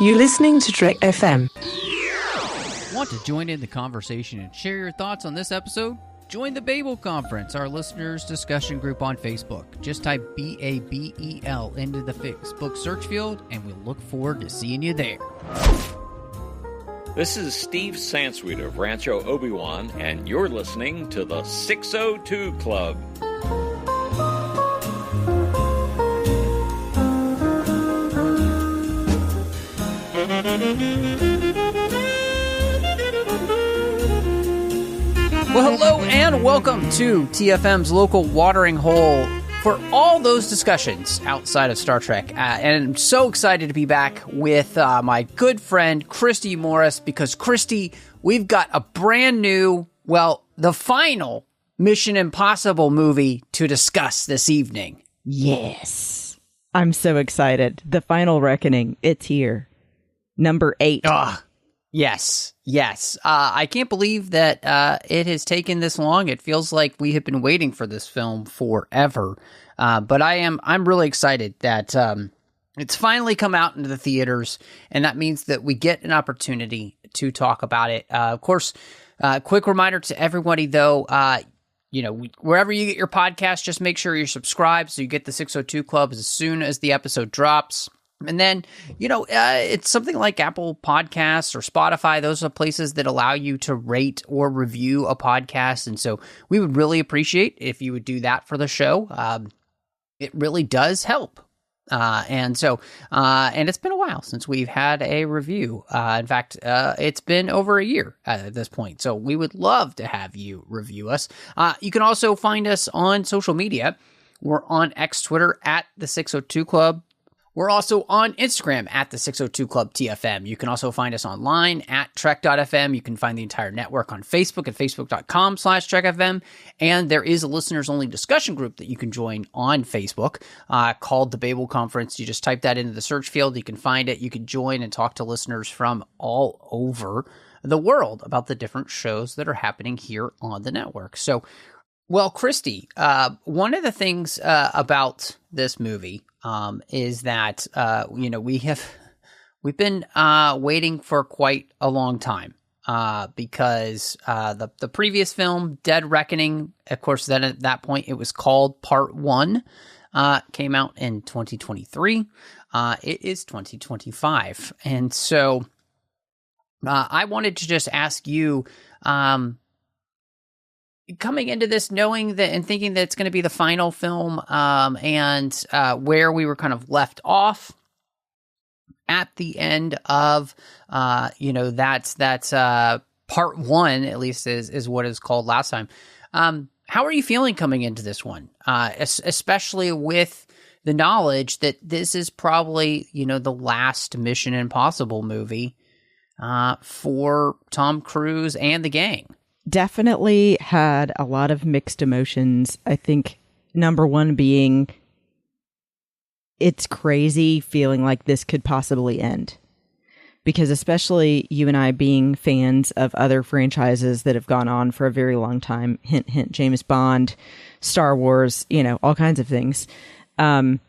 You're listening to Trek FM. Want to join in the conversation and share your thoughts on this episode? Join the Babel Conference, our listeners' discussion group on Facebook. Just type BABEL into the Facebook search field, and we'll look forward to seeing you there. This is Steve Sansweet of Rancho Obi-Wan, and you're listening to the 602 Club. Well, hello and welcome to TFM's local watering hole for all those discussions outside of Star Trek. And I'm so excited to be back with my good friend Christy Morris, because Christy, we've got a brand new, well, the final Mission Impossible movie to discuss this evening. Yes. I'm so excited. The Final Reckoning. It's here. Number 8. Yes. I can't believe that it has taken this long. It feels like we have been waiting for this film forever. But I'm really excited that it's finally come out into the theaters, and that means that we get an opportunity to talk about it. Of course, quick reminder to everybody, though, wherever you get your podcast, just make sure you're subscribed so you get the 602 Club as soon as the episode drops. And then, it's something like Apple Podcasts or Spotify. Those are places that allow you to rate or review a podcast. And so we would really appreciate if you would do that for the show. It really does help. And it's been a while since we've had a review. In fact, it's been over a year at this point. So we would love to have you review us. You can also find us on social media. We're on X, Twitter at the 602 Club. We're also on Instagram at the 602 Club TFM. You can also find us online at Trek.fm. You can find the entire network on Facebook at facebook.com/TrekFM. And there is a listeners-only discussion group that you can join on Facebook called the Babel Conference. You just type that into the search field. You can find it. You can join and talk to listeners from all over the world about the different shows that are happening here on the network. So, well, Christy, one of the things about this movie is that we've been waiting for quite a long time because the previous film, Dead Reckoning, of course, then at that point it was called Part 1, came out in 2023. It is 2025, and so I wanted to just ask you. Coming into this, knowing that and thinking that it's going to be the final film, and where we were kind of left off at the end of, that's part 1, at least is what it's called last time. How are you feeling coming into this one, especially with the knowledge that this is probably the last Mission Impossible movie for Tom Cruise and the gang? Definitely had a lot of mixed emotions. I think number one being it's crazy feeling like this could possibly end. Because especially you and I being fans of other franchises that have gone on for a very long time, hint, hint, James Bond, Star Wars, all kinds of things. When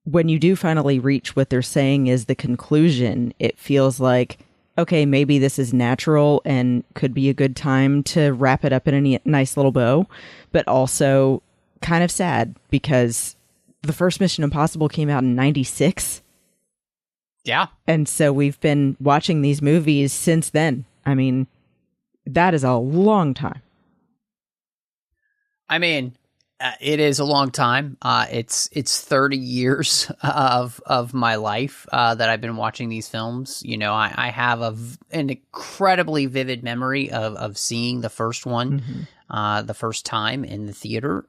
you do finally reach what they're saying is the conclusion, it feels like, okay, maybe this is natural and could be a good time to wrap it up in a nice little bow, but also kind of sad because the first Mission Impossible came out in 96. Yeah. And so we've been watching these movies since then. I mean, that is a long time. I mean, it is a long time. It's 30 years of my life that I've been watching these films. I have an incredibly vivid memory of seeing the first one, the first time in the theater.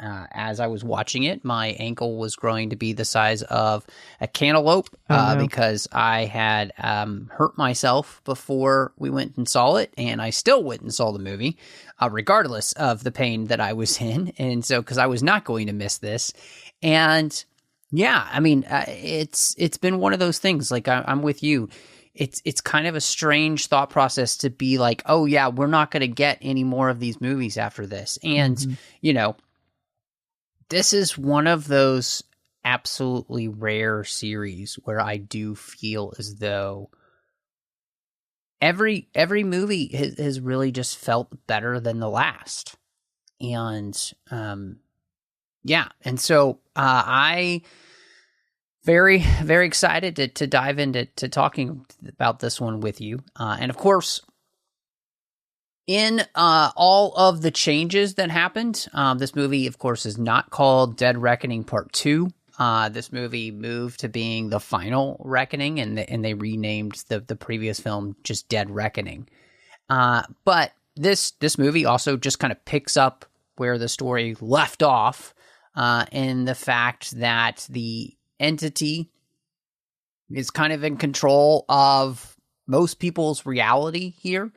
As I was watching it, my ankle was growing to be the size of a cantaloupe because I had hurt myself before we went and saw it, and I still went and saw the movie, regardless of the pain that I was in, and so because I was not going to miss this, and yeah, I mean, it's been one of those things. Like I'm with you. It's kind of a strange thought process to be like, oh yeah, we're not going to get any more of these movies after this, and this is one of those absolutely rare series where I do feel as though every movie has really just felt better than the last. And and so I very, very excited to dive into talking about this one with you. And of course, in all of the changes that happened, this movie, of course, is not called Dead Reckoning Part 2. This movie moved to being The Final Reckoning, and they renamed the previous film just Dead Reckoning. But this movie also just kind of picks up where the story left off, in the fact that the entity is kind of in control of most people's reality here.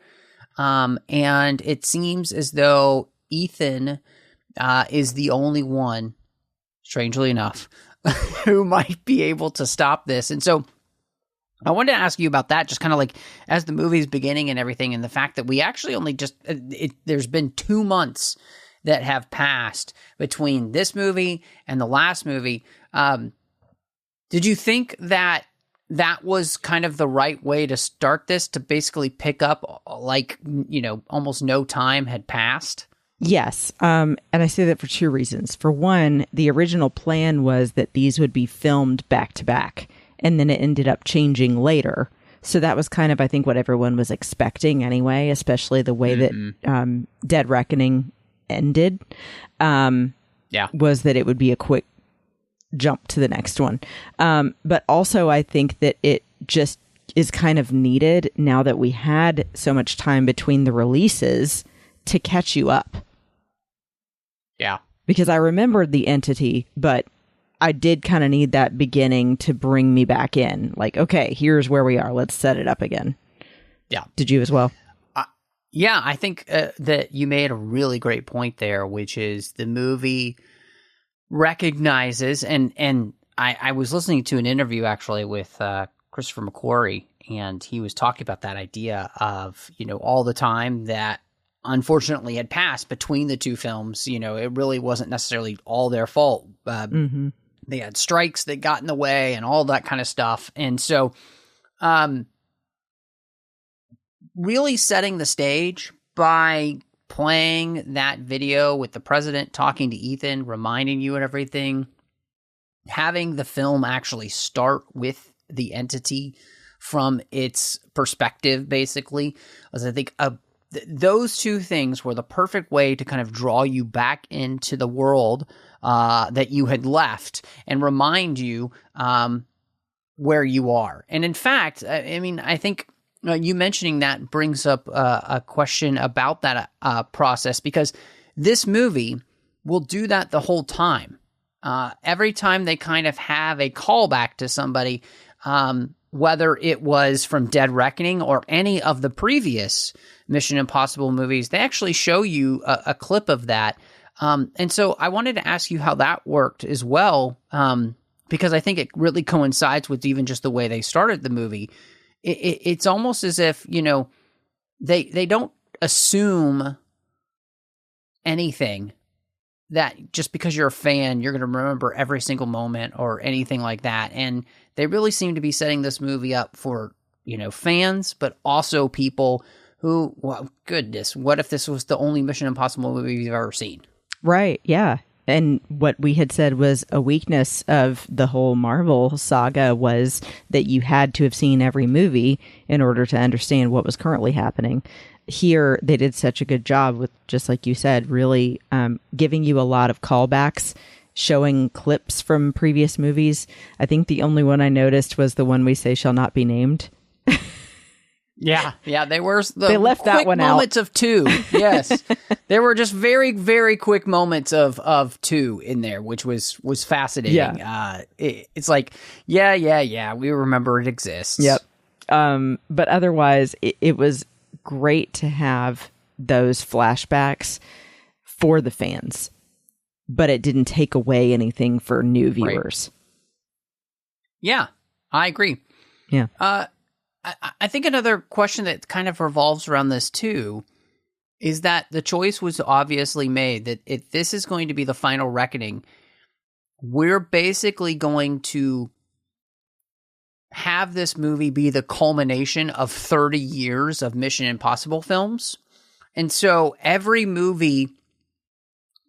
And it seems as though Ethan is the only one, strangely enough, who might be able to stop this. And so I wanted to ask you about that, just kind of like as the movie's beginning and everything, and the fact that we actually only just, there's been 2 months that have passed between this movie and the last movie. Did you think that was kind of the right way to start this, to basically pick up like, almost no time had passed? Yes. And I say that for 2 reasons. For one, the original plan was that these would be filmed back to back, and then it ended up changing later. So that was kind of, I think, what everyone was expecting anyway, especially the way that Dead Reckoning ended. Was that it would be a quick jump to the next one. But also I think that it just is kind of needed now that we had so much time between the releases to catch you up. Yeah. Because I remembered the entity, but I did kind of need that beginning to bring me back in. Like, okay, here's where we are. Let's set it up again. Yeah. Did you as well? Yeah, I think that you made a really great point there, which is the movie recognizes, and I was listening to an interview actually with Christopher McQuarrie, and he was talking about that idea of, all the time that unfortunately had passed between the two films. It really wasn't necessarily all their fault. They had strikes that got in the way and all that kind of stuff. And so really setting the stage by playing that video with the president talking to Ethan, reminding you and everything, having the film actually start with the entity from its perspective, basically, as I think those 2 things were the perfect way to kind of draw you back into the world that you had left and remind you where you are. And in fact, I think you mentioning that brings up a question about that process, because this movie will do that the whole time. Every time they kind of have a callback to somebody, whether it was from Dead Reckoning or any of the previous Mission Impossible movies, they actually show you a clip of that. And so I wanted to ask you how that worked as well, because I think it really coincides with even just the way they started the movie. It's almost as if, they don't assume anything, that just because you're a fan, you're going to remember every single moment or anything like that. And they really seem to be setting this movie up for, fans, but also people who, well, goodness, what if this was the only Mission Impossible movie you've ever seen? Right, yeah. And what we had said was a weakness of the whole Marvel saga was that you had to have seen every movie in order to understand what was currently happening. Here, they did such a good job with, just like you said, really giving you a lot of callbacks, showing clips from previous movies. I think the only one I noticed was the one we say shall not be named. Yeah, they were they left that one moments out. Of 2. Yes, there were just very, very quick moments of 2 in there, which was fascinating. Yeah. It's like, yeah, we remember it exists. Yep. But otherwise, it was great to have those flashbacks for the fans, but it didn't take away anything for new viewers. Right. Yeah, I agree. Yeah. I think another question that kind of revolves around this too is that the choice was obviously made that if this is going to be the final reckoning, we're basically going to have this movie be the culmination of 30 years of Mission Impossible films. And so every movie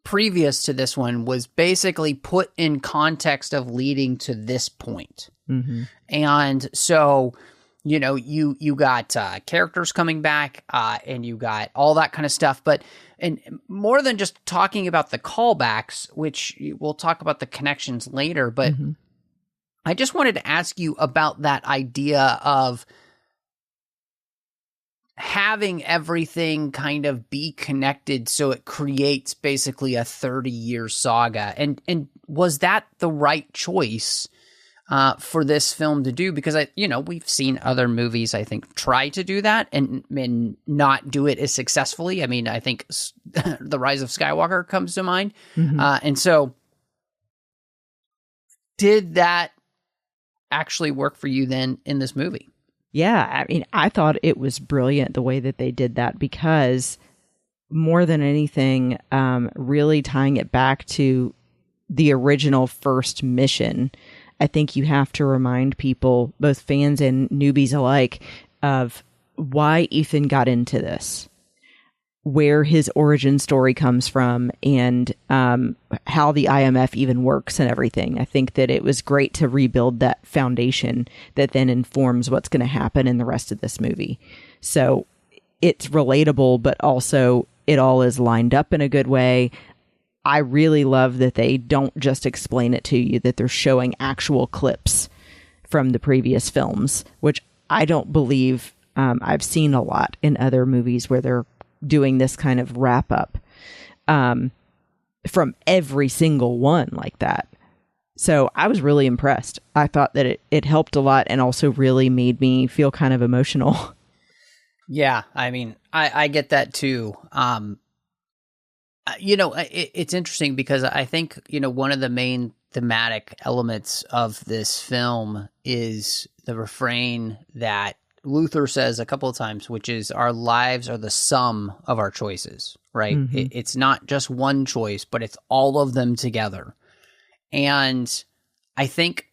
previous to this one was basically put in context of leading to this point. Mm-hmm. And so, you know, you got characters coming back and you got all that kind of stuff. But and more than just talking about the callbacks, which we'll talk about the connections later, but Mm-hmm. I just wanted to ask you about that idea of having everything kind of be connected so it creates basically a 30-year saga. And was that the right choice for this film to do? Because we've seen other movies, I think, try to do that and not do it as successfully. I mean, I think The Rise of Skywalker comes to mind. Mm-hmm. And so did that actually work for you then in this movie? Yeah, I mean, I thought it was brilliant the way that they did that, because more than anything, really tying it back to the original first mission, I think you have to remind people, both fans and newbies alike, of why Ethan got into this, where his origin story comes from, and how the IMF even works and everything. I think that it was great to rebuild that foundation that then informs what's going to happen in the rest of this movie. So it's relatable, but also it all is lined up in a good way. I really love that they don't just explain it to you, that they're showing actual clips from the previous films, which I don't believe I've seen a lot in other movies where they're doing this kind of wrap up from every single one like that. So I was really impressed. I thought that it helped a lot and also really made me feel kind of emotional. Yeah, I mean, I get that too. It's interesting because I think, one of the main thematic elements of this film is the refrain that Luther says a couple of times, which is our lives are the sum of our choices, right? Mm-hmm. It's not just one choice, but it's all of them together. And I think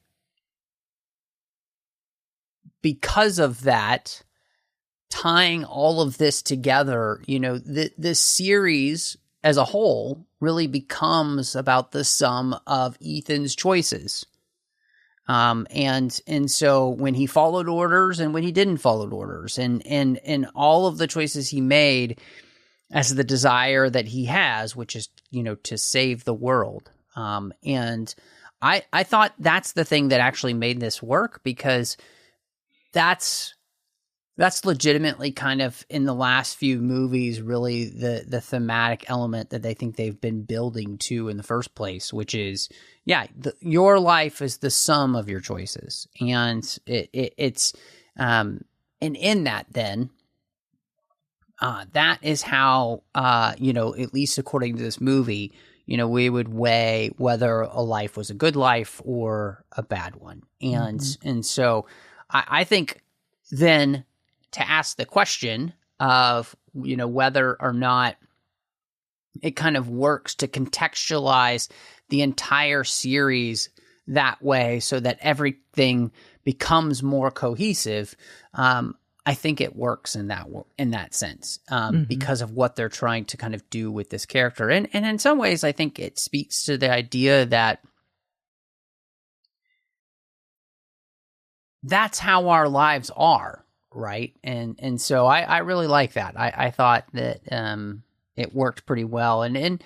because of that, tying all of this together, this series as a whole really becomes about the sum of Ethan's choices. And so when he followed orders and when he didn't follow orders and all of the choices he made as the desire that he has, which is, to save the world. And I thought that's the thing that actually made this work, because that's legitimately kind of in the last few movies, really the thematic element that they think they've been building to in the first place, which is, your life is the sum of your choices. And it's, and in that then, that is how, at least according to this movie, we would weigh whether a life was a good life or a bad one. And so I think then, to ask the question of, whether or not it kind of works to contextualize the entire series that way so that everything becomes more cohesive. I think it works in that sense, because of what they're trying to kind of do with this character. And in some ways, I think it speaks to the idea that that's how our lives are. Right. And so I really like that. I thought that it worked pretty well. And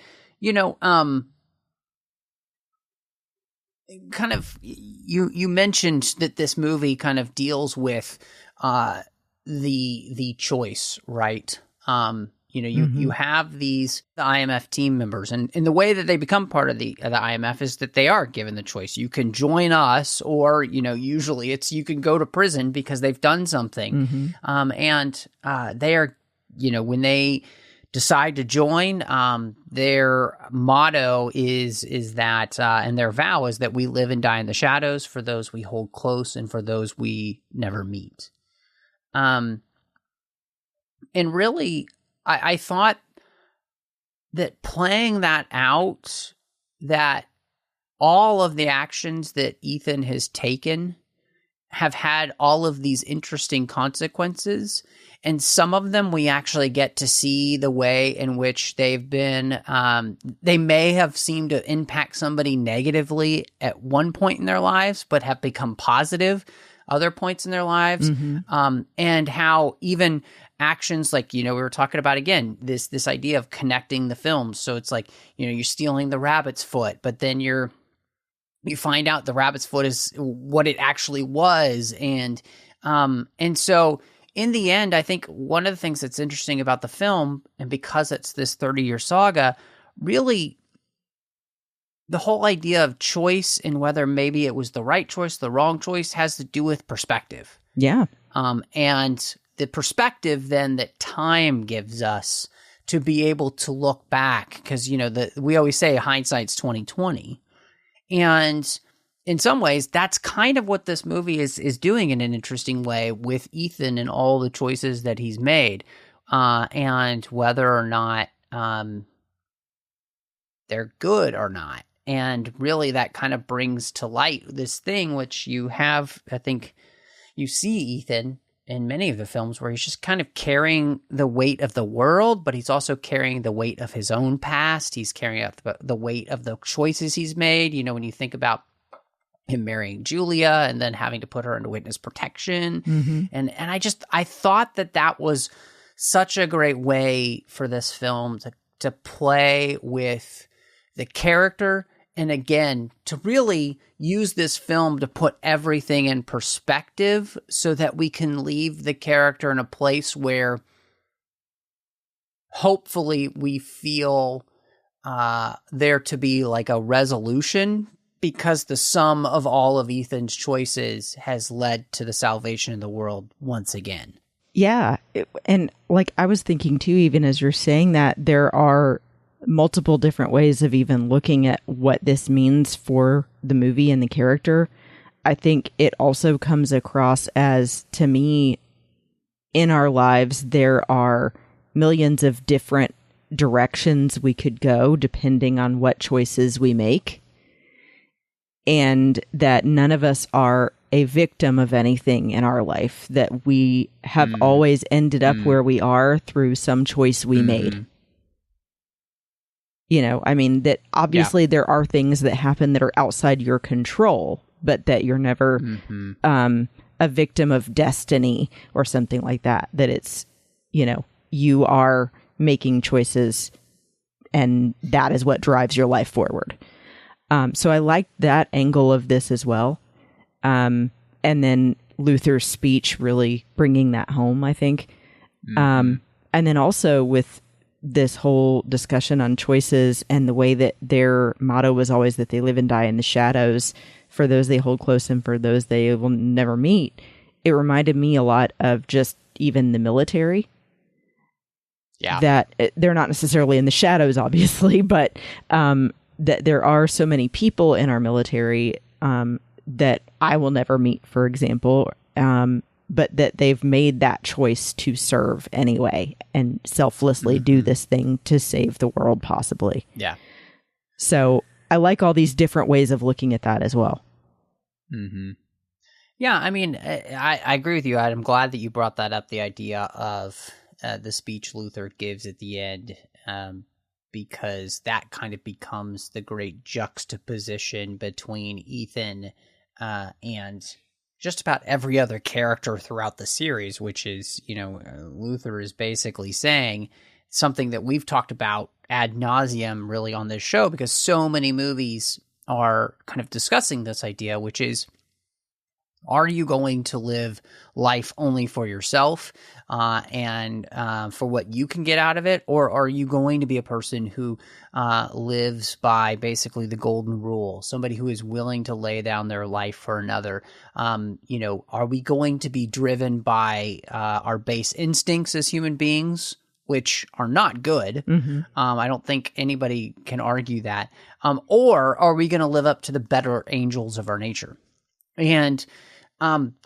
kind of you mentioned that this movie kind of deals with the choice, right? You have the IMF team members, and the way that they become part of the IMF is that they are given the choice. You can join us, or, usually it's you can go to prison because they've done something. And they are, when they decide to join, their motto is that, and their vow is that we live and die in the shadows for those we hold close and for those we never meet. And really, I thought that playing that out, that all of the actions that Ethan has taken have had all of these interesting consequences. And some of them we actually get to see the way in which they've been, they may have seemed to impact somebody negatively at one point in their lives, but have become positive other points in their lives. And how even actions like, we were talking about again, this idea of connecting the films. So it's like, you're stealing the rabbit's foot, but then you find out the rabbit's foot is what it actually was. And so in the end, I think one of the things that's interesting about the film, and because it's this 30-year saga, really the whole idea of choice and whether maybe it was the right choice, the wrong choice, has to do with perspective. Yeah. And the perspective then that time gives us to be able to look back, because, we always say hindsight's 20/20. And in some ways, that's kind of what this movie is doing in an interesting way with Ethan and all the choices that he's made, and whether or not they're good or not. And really that kind of brings to light this thing which you have, I think you see Ethan in many of the films where he's just kind of carrying the weight of the world, but he's also carrying the weight of his own past. He's carrying the weight of the choices he's made. When you think about him marrying Julia and then having to put her into witness protection. And I thought that was such a great way for this film to play with the character. And again, to really use this film to put everything in perspective so that we can leave the character in a place where hopefully we feel there to be like a resolution, because the sum of all of Ethan's choices has led to the salvation of the world once again. Yeah. And like I was thinking too, even as you're saying that, there are multiple different ways of even looking at what this means for the movie and the character. I think it also comes across as, to me, in our lives, there are millions of different directions we could go depending on what choices we make. And that none of us are a victim of anything in our life, that we have always ended up where we are through some choice we made. That obviously there are things that happen that are outside your control, but that you're never a victim of destiny or something like that. That it's, you are making choices and that is what drives your life forward. So I liked that angle of this as well. And then Luther's speech really bringing that home, I think. And then also with this whole discussion on choices and the way that their motto was always that they live and die in the shadows for those they hold close and for those they will never meet. It reminded me a lot of just even the military. Yeah. That they're not necessarily in the shadows, obviously, but that there are so many people in our military that I will never meet, for example, but that they've made that choice to serve anyway and selflessly do this thing to save the world, possibly. Yeah. So I like all these different ways of looking at that as well. Yeah, I agree with you. I'm glad that you brought that up, the idea of the speech Luther gives at the end, because that kind of becomes the great juxtaposition between Ethan and just about every other character throughout the series, which is, Luther is basically saying something that we've talked about ad nauseum really on this show, because so many movies are kind of discussing this idea, which is, are you going to live life only for yourself and for what you can get out of it? Or are you going to be a person who lives by basically the golden rule, somebody who is willing to lay down their life for another? Are we going to be driven by our base instincts as human beings, which are not good? I don't think anybody can argue that. Or are we going to live up to the better angels of our nature? And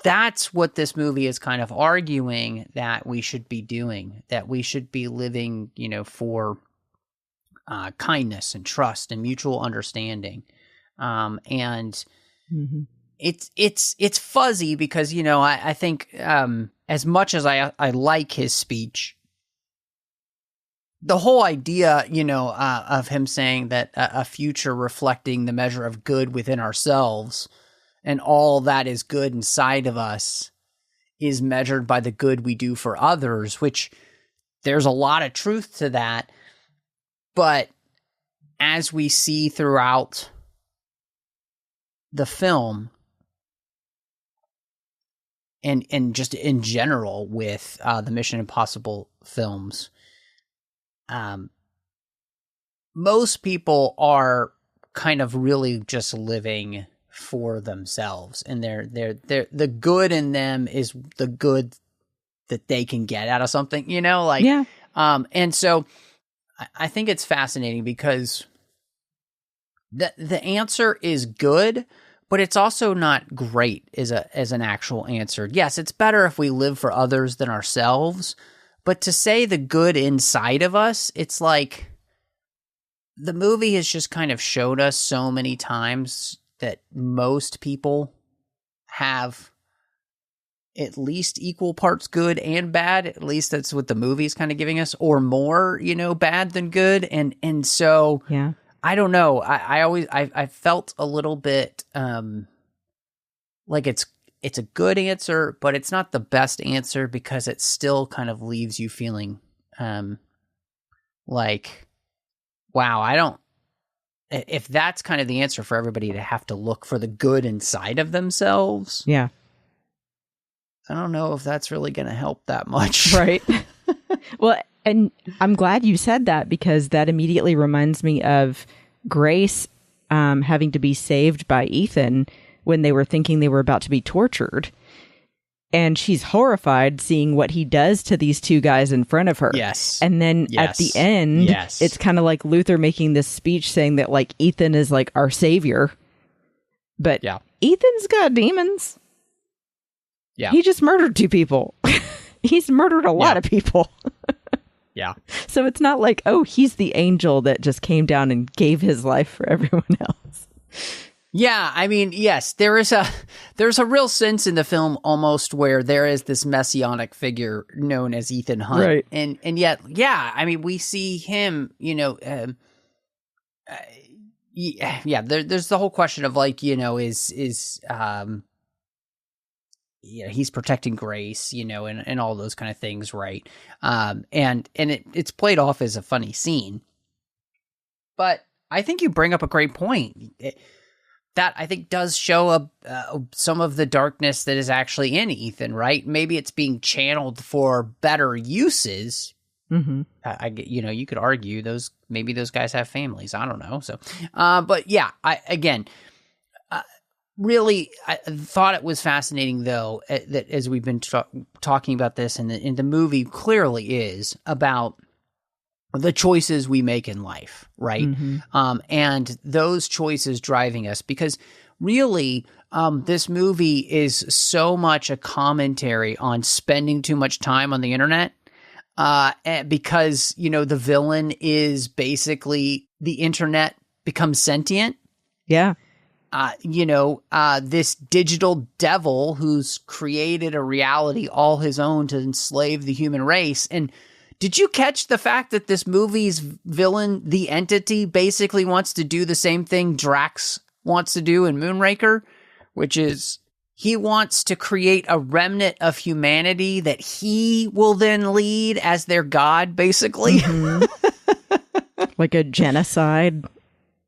that's what this movie is kind of arguing that we should be doing, that we should be living, for kindness and trust and mutual understanding. And Mm-hmm. it's fuzzy because, you know, I think as much as I like his speech, the whole idea, you know, of him saying that a future reflecting the measure of good within ourselves and all that is good inside of us is measured by the good we do for others, which there's a lot of truth to that. But as we see throughout the film, and just in general with the Mission Impossible films, most people are kind of really just living for themselves, and they're the good in them is the good that they can get out of something, you know, like, Yeah. And so I think it's fascinating because the answer is good, but it's also not great as an actual answer. Yes, it's better if we live for others than ourselves, but to say the good inside of us, it's like the movie has just kind of showed us so many times that most people have at least equal parts good and bad. At least that's what the movie's kind of giving us, or more, you know, bad than good. And so, Yeah. I don't know. I felt a little bit like it's a good answer, but it's not the best answer because it still kind of leaves you feeling like, wow, if that's kind of the answer for everybody to have to look for the good inside of themselves. Yeah. I don't know if that's really going to help that much. Right. Well, and I'm glad you said that because that immediately reminds me of Grace having to be saved by Ethan when they were thinking they were about to be tortured. And she's horrified seeing what he does to these two guys in front of her. Yes. And then at the end, yes, it's kind of like Luther making this speech saying that like Ethan is like our savior. But yeah, Ethan's got demons. Yeah. He just murdered two people. He's murdered a lot of people. Yeah. So it's not like, oh, he's the angel that just came down and gave his life for everyone else. Yeah, I mean, yes, there's a real sense in the film almost where there is this messianic figure known as Ethan Hunt. Right. And yet, yeah, I mean, we see him, you know, there's the whole question of like, you know, he's protecting Grace, you know, and all those kind of things, right? And it's played off as a funny scene. But I think you bring up a great point. That I think does show some of the darkness that is actually in Ethan, right? Maybe it's being channeled for better uses. Mm-hmm. You could argue maybe those guys have families. I don't know. So, but yeah, really, I thought it was fascinating, though, that as we've been talking about this, and the movie clearly is about the choices we make in life, right? Mm-hmm. And those choices driving us, because really, this movie is so much a commentary on spending too much time on the internet, because, you know, the villain is basically the internet becomes sentient. Yeah. This digital devil who's created a reality all his own to enslave the human race. And did you catch the fact that this movie's villain, the Entity, basically wants to do the same thing Drax wants to do in Moonraker, which is he wants to create a remnant of humanity that he will then lead as their god, basically. Mm-hmm. Like a genocide.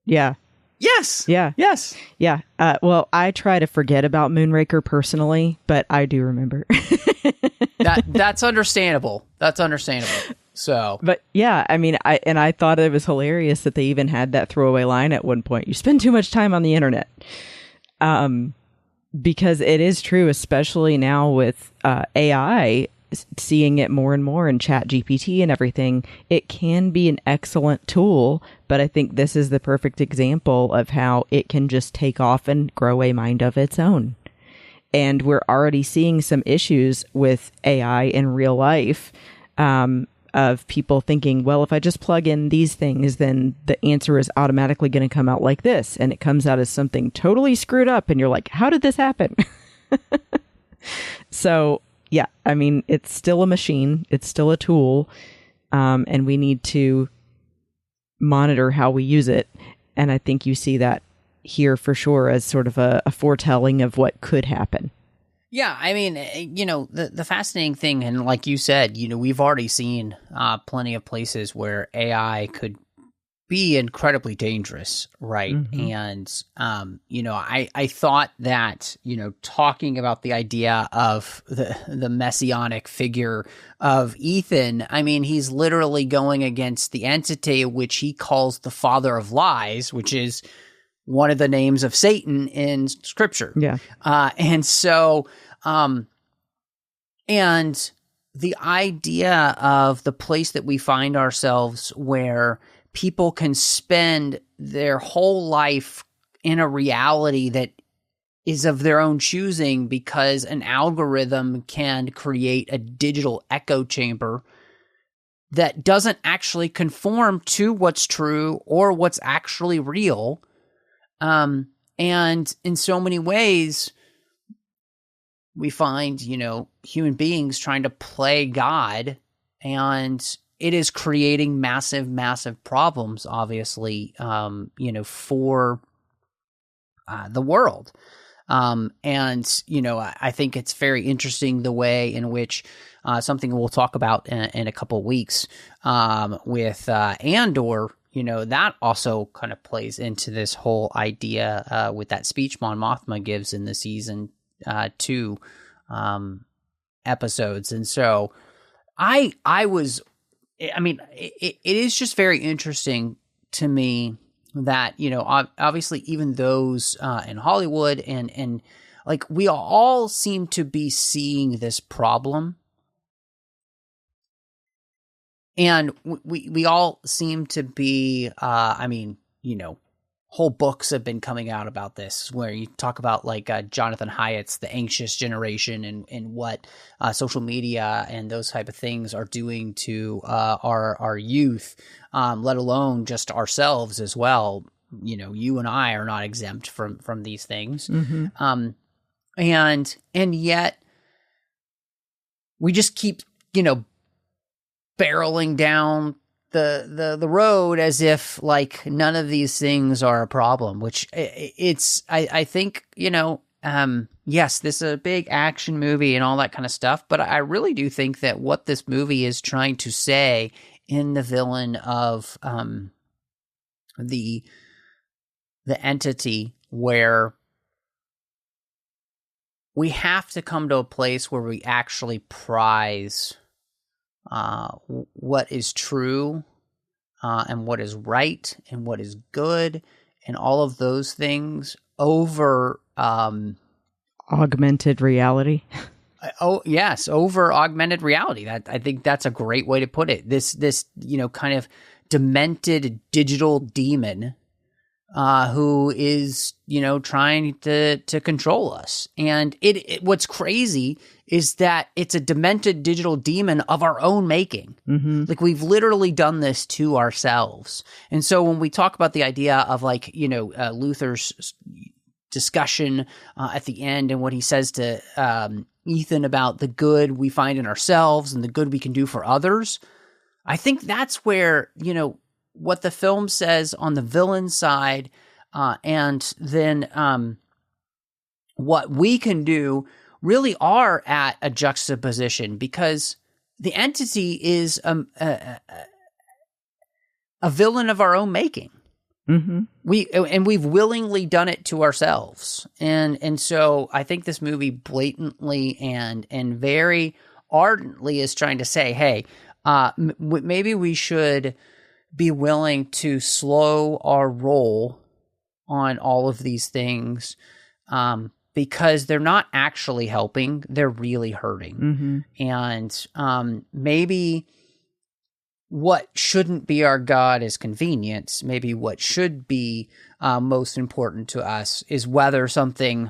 Yeah. Yes. Yeah. Yes. Yeah. Well, I try to forget about Moonraker personally, but I do remember. That's understandable. That's understandable. So, but yeah, I mean, I thought it was hilarious that they even had that throwaway line at one point. You spend too much time on the internet. Because it is true, especially now with AI, seeing it more and more in ChatGPT and everything, it can be an excellent tool, but I think this is the perfect example of how it can just take off and grow a mind of its own. And we're already seeing some issues with AI in real life. of people thinking, well, if I just plug in these things, then the answer is automatically going to come out like this. And it comes out as something totally screwed up. And you're like, how did this happen? So, yeah, I mean, it's still a machine. It's still a tool. And we need to monitor how we use it. And I think you see that here for sure as sort of a foretelling of what could happen. Yeah, I mean, the fascinating thing, and like you said, we've already seen plenty of places where AI could be incredibly dangerous, right? Mm-hmm. And, I thought that, talking about the idea of the messianic figure of Ethan, I mean, he's literally going against the entity which he calls the father of lies, which is one of the names of Satan in scripture. Yeah. And so, and the idea of the place that we find ourselves where people can spend their whole life in a reality that is of their own choosing because an algorithm can create a digital echo chamber that doesn't actually conform to what's true or what's actually real. And in so many ways, we find, human beings trying to play God, and it is creating massive, massive problems, obviously, for the world. I think it's very interesting the way in which something we'll talk about in a couple of weeks with Andor, that also kind of plays into this whole idea with that speech Mon Mothma gives in the season 2 episodes. And so it is just very interesting to me that, obviously even those in Hollywood and like we all seem to be seeing this problem. And we all seem to be, whole books have been coming out about this, where you talk about like Jonathan Haidt's The Anxious Generation and what social media and those type of things are doing to our youth, let alone just ourselves as well. You and I are not exempt from these things. Mm-hmm. And yet we just keep, barreling down the road as if like none of these things are a problem, which I think, yes, this is a big action movie and all that kind of stuff, but I really do think that what this movie is trying to say in the villain of the entity, where we have to come to a place where we actually prize what is true and what is right and what is good and all of those things over augmented reality. Over augmented reality. I think that's a great way to put it. This kind of demented digital demon who is trying to control us. And it what's crazy is that it's a demented digital demon of our own making. Mm-hmm. Like we've literally done this to ourselves. And so when we talk about the idea of like Luther's discussion at the end and what he says to Ethan about the good we find in ourselves and the good we can do for others, I think that's where what the film says on the villain side, and then what we can do really are at a juxtaposition, because the entity is a villain of our own making. Mm-hmm. We've willingly done it to ourselves, and so I think this movie blatantly and very ardently is trying to say, hey, maybe we should be willing to slow our roll on all of these things, because they're not actually helping, they're really hurting. Mm-hmm. And maybe what shouldn't be our God is convenience. Maybe what should be most important to us is whether something,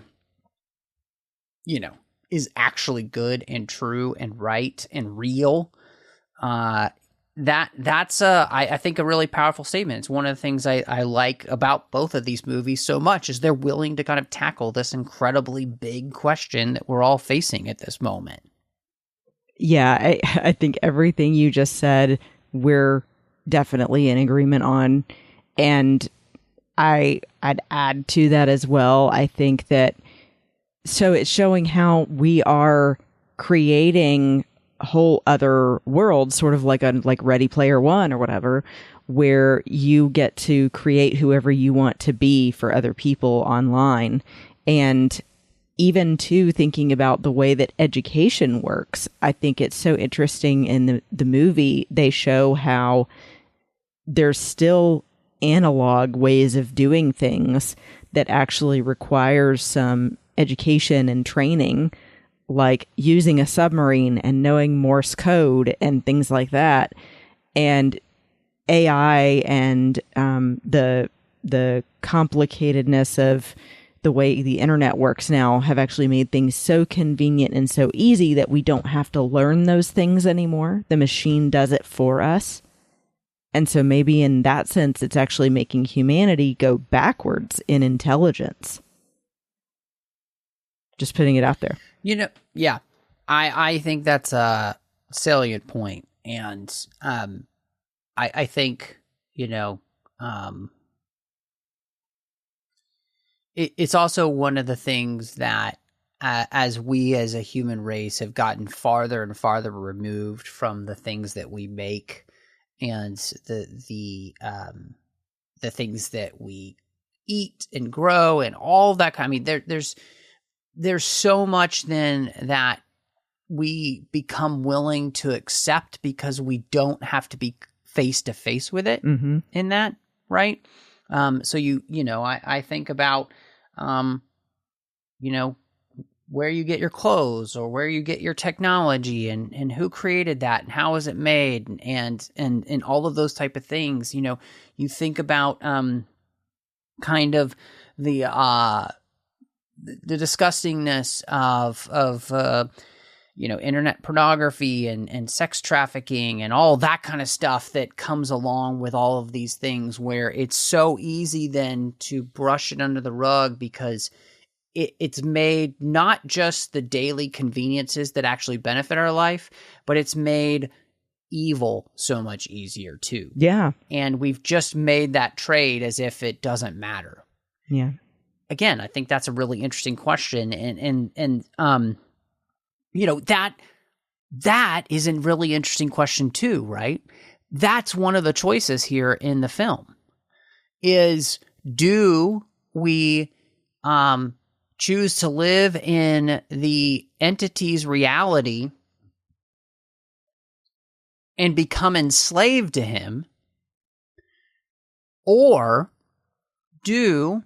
is actually good and true and right and real. that's I think a really powerful statement. It's one of the things I like about both of these movies so much is they're willing to kind of tackle this incredibly big question that we're all facing at this moment. Yeah, I think everything you just said, we're definitely in agreement on. And I'd add to that as well. I think that, so it's showing how we are creating whole other worlds, sort of like Ready Player One or whatever, where you get to create whoever you want to be for other people online. And even too, thinking about the way that education works, I think it's so interesting in the movie. They show how there's still analog ways of doing things that actually requires some education and training, like using a submarine and knowing Morse code and things like that. And AI and the complicatedness of the way the internet works now have actually made things so convenient and so easy that we don't have to learn those things anymore. The machine does it for us. And so maybe in that sense, it's actually making humanity go backwards in intelligence. Just putting it out there. Yeah, I think that's a salient point. And I think, it's also one of the things that as we as a human race have gotten farther and farther removed from the things that we make and the things that we eat and grow and all that kind. I mean, there's so much then that we become willing to accept because we don't have to be face to face with it in that, right? So I think about, where you get your clothes or where you get your technology and who created that and how is it made and all of those type of things. You think about kind of the disgustingness of internet pornography and sex trafficking and all that kind of stuff that comes along with all of these things, where it's so easy then to brush it under the rug because it's made not just the daily conveniences that actually benefit our life, but it's made evil so much easier too. Yeah. And we've just made that trade as if it doesn't matter. Yeah. Again, I think that's a really interesting question. And that is a really interesting question too, right? That's one of the choices here in the film is, do we choose to live in the entity's reality and become enslaved to him, or do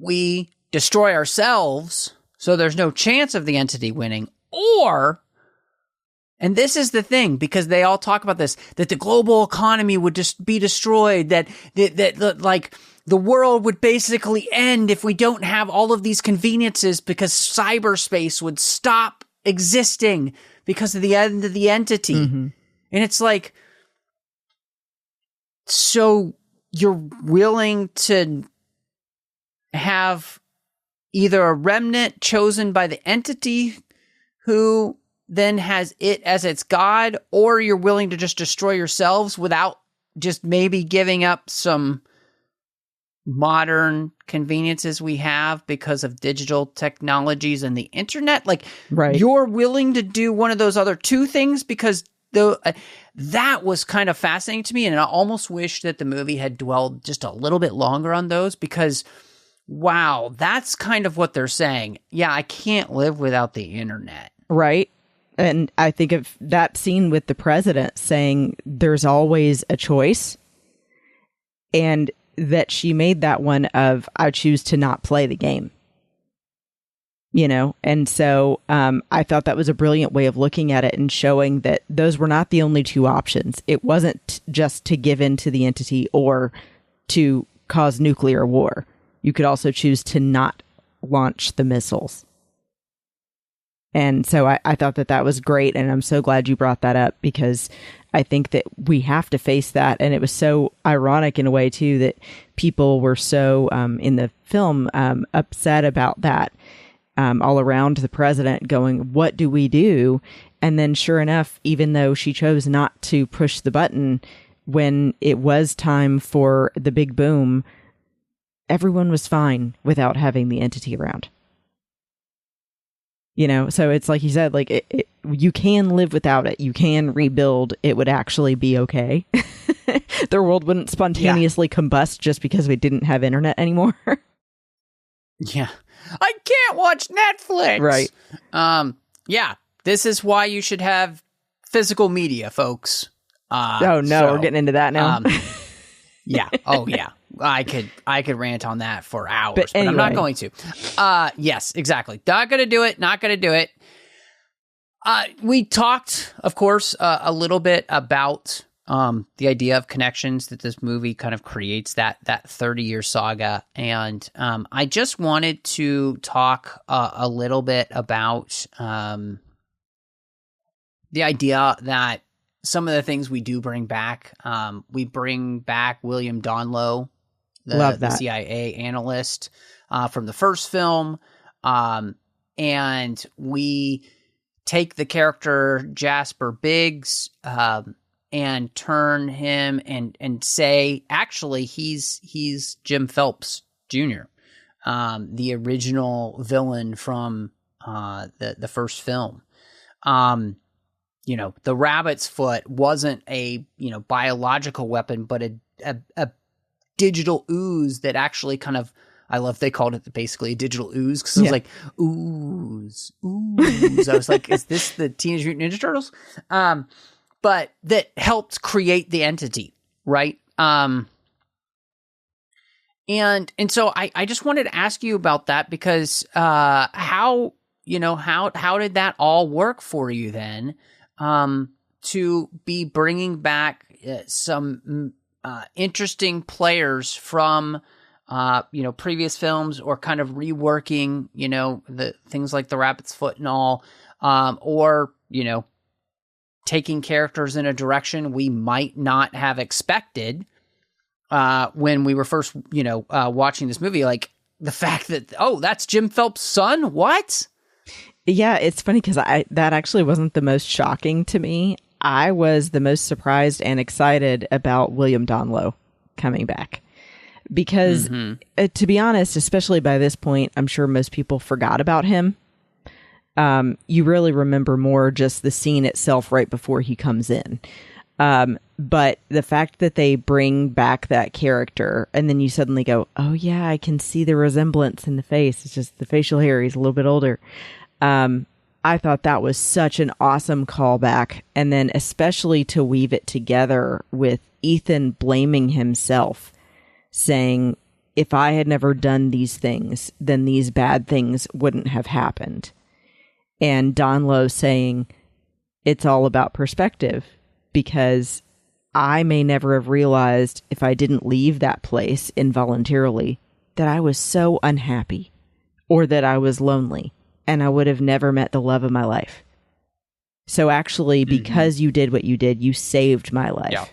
we destroy ourselves so there's no chance of the entity winning? Or, and this is the thing, because they all talk about this, that the global economy would just be destroyed, that like the world would basically end if we don't have all of these conveniences, because cyberspace would stop existing because of the end of the entity. And it's like, so you're willing to have either a remnant chosen by the entity who then has it as its god, or you're willing to just destroy yourselves without just maybe giving up some modern conveniences we have because of digital technologies and the internet. Like, right. You're willing to do one of those other two things, because that was kind of fascinating to me. And I almost wish that the movie had dwelled just a little bit longer on those, because wow, that's kind of what they're saying. Yeah, I can't live without the internet. Right. And I think of that scene with the president saying there's always a choice, and that she made that one of, I choose to not play the game. And so I thought that was a brilliant way of looking at it and showing that those were not the only two options. It wasn't just to give in to the entity or to cause nuclear war. You could also choose to not launch the missiles. And so I thought that was great. And I'm so glad you brought that up, because I think that we have to face that. And it was so ironic in a way, too, that people were so in the film upset about that all around the president going, what do we do? And then sure enough, even though she chose not to push the button when it was time for the big boom, everyone was fine without having the entity around. You know, so it's like you said, like you can live without it. You can rebuild. It would actually be okay. Their world wouldn't spontaneously combust just because we didn't have internet anymore. Yeah. I can't watch Netflix. Right. Yeah. This is why you should have physical media, folks. Oh, no. We're getting into that now. Yeah. Oh, yeah. I could rant on that for hours, but anyway. I'm not going to. Yes, exactly. Not going to do it. Not going to do it. We talked, of course, a little bit about the idea of connections that this movie kind of creates, that 30-year saga. And I just wanted to talk a little bit about the idea that some of the things we do bring back, we bring back William Donlow, the CIA analyst from the first film, and we take the character Jasper Biggs and turn him and say, actually, he's Jim Phelps Jr., the original villain from the first film. You know, the rabbit's foot wasn't a, biological weapon, but a digital ooze that actually kind of, I love they called it basically a digital ooze, because I was like, ooze. I was like, is this the Teenage Mutant Ninja Turtles? But that helped create the entity, right? And so I just wanted to ask you about that, because how did that all work for you then? To be bringing back some interesting players from previous films, or kind of reworking the things like the rabbit's foot and all, or taking characters in a direction we might not have expected when we were first watching this movie, like the fact that, oh, that's Jim Phelps' son. What? Yeah, it's funny because that actually wasn't the most shocking to me. I was the most surprised and excited about William Donlow coming back. Because, to be honest, especially by this point, I'm sure most people forgot about him. You really remember more just the scene itself right before he comes in. But the fact that they bring back that character, and then you suddenly go, oh yeah, I can see the resemblance in the face. It's just the facial hair. He's a little bit older. I thought that was such an awesome callback. And then especially to weave it together with Ethan blaming himself, saying, if I had never done these things, then these bad things wouldn't have happened. And Donlow saying, it's all about perspective, because I may never have realized, if I didn't leave that place involuntarily, that I was so unhappy, or that I was lonely, and I would have never met the love of my life. So actually, because you did what you did, you saved my life.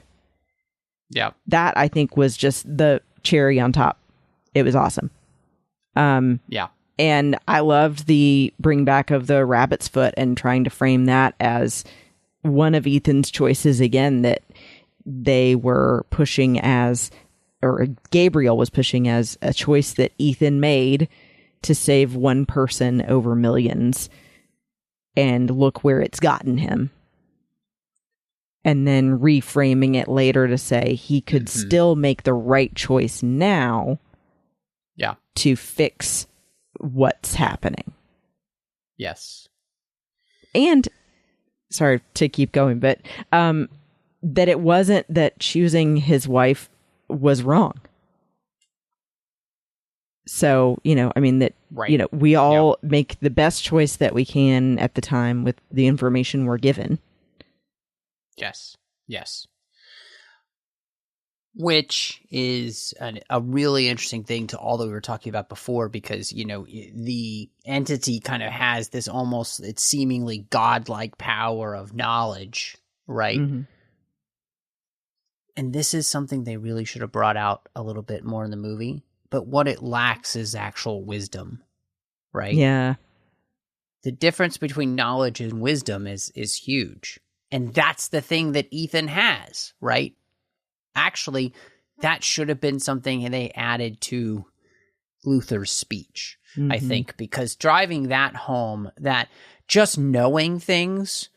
Yeah. That, I think, was just the cherry on top. It was awesome. Yeah. And I loved the bring back of the rabbit's foot, and trying to frame that as one of Ethan's choices again, that they were pushing as, or Gabriel was pushing as, a choice that Ethan made to save one person over millions. And look where it's gotten him. And then reframing it later to say he could still make the right choice now. Yeah. To fix what's happening. Yes. And, sorry to keep going, but that it wasn't that choosing his wife was wrong. So, that, right. We all make the best choice that we can at the time with the information we're given. Yes. Yes. Which is a really interesting thing to all that we were talking about before, because, the entity kind of has this almost, it's seemingly godlike power of knowledge, right? Mm-hmm. And this is something they really should have brought out a little bit more in the movie. But what it lacks is actual wisdom, right? Yeah. The difference between knowledge and wisdom is huge. And that's the thing that Ethan has, right? Actually, that should have been something they added to Luther's speech, I think, because driving that home, that just knowing things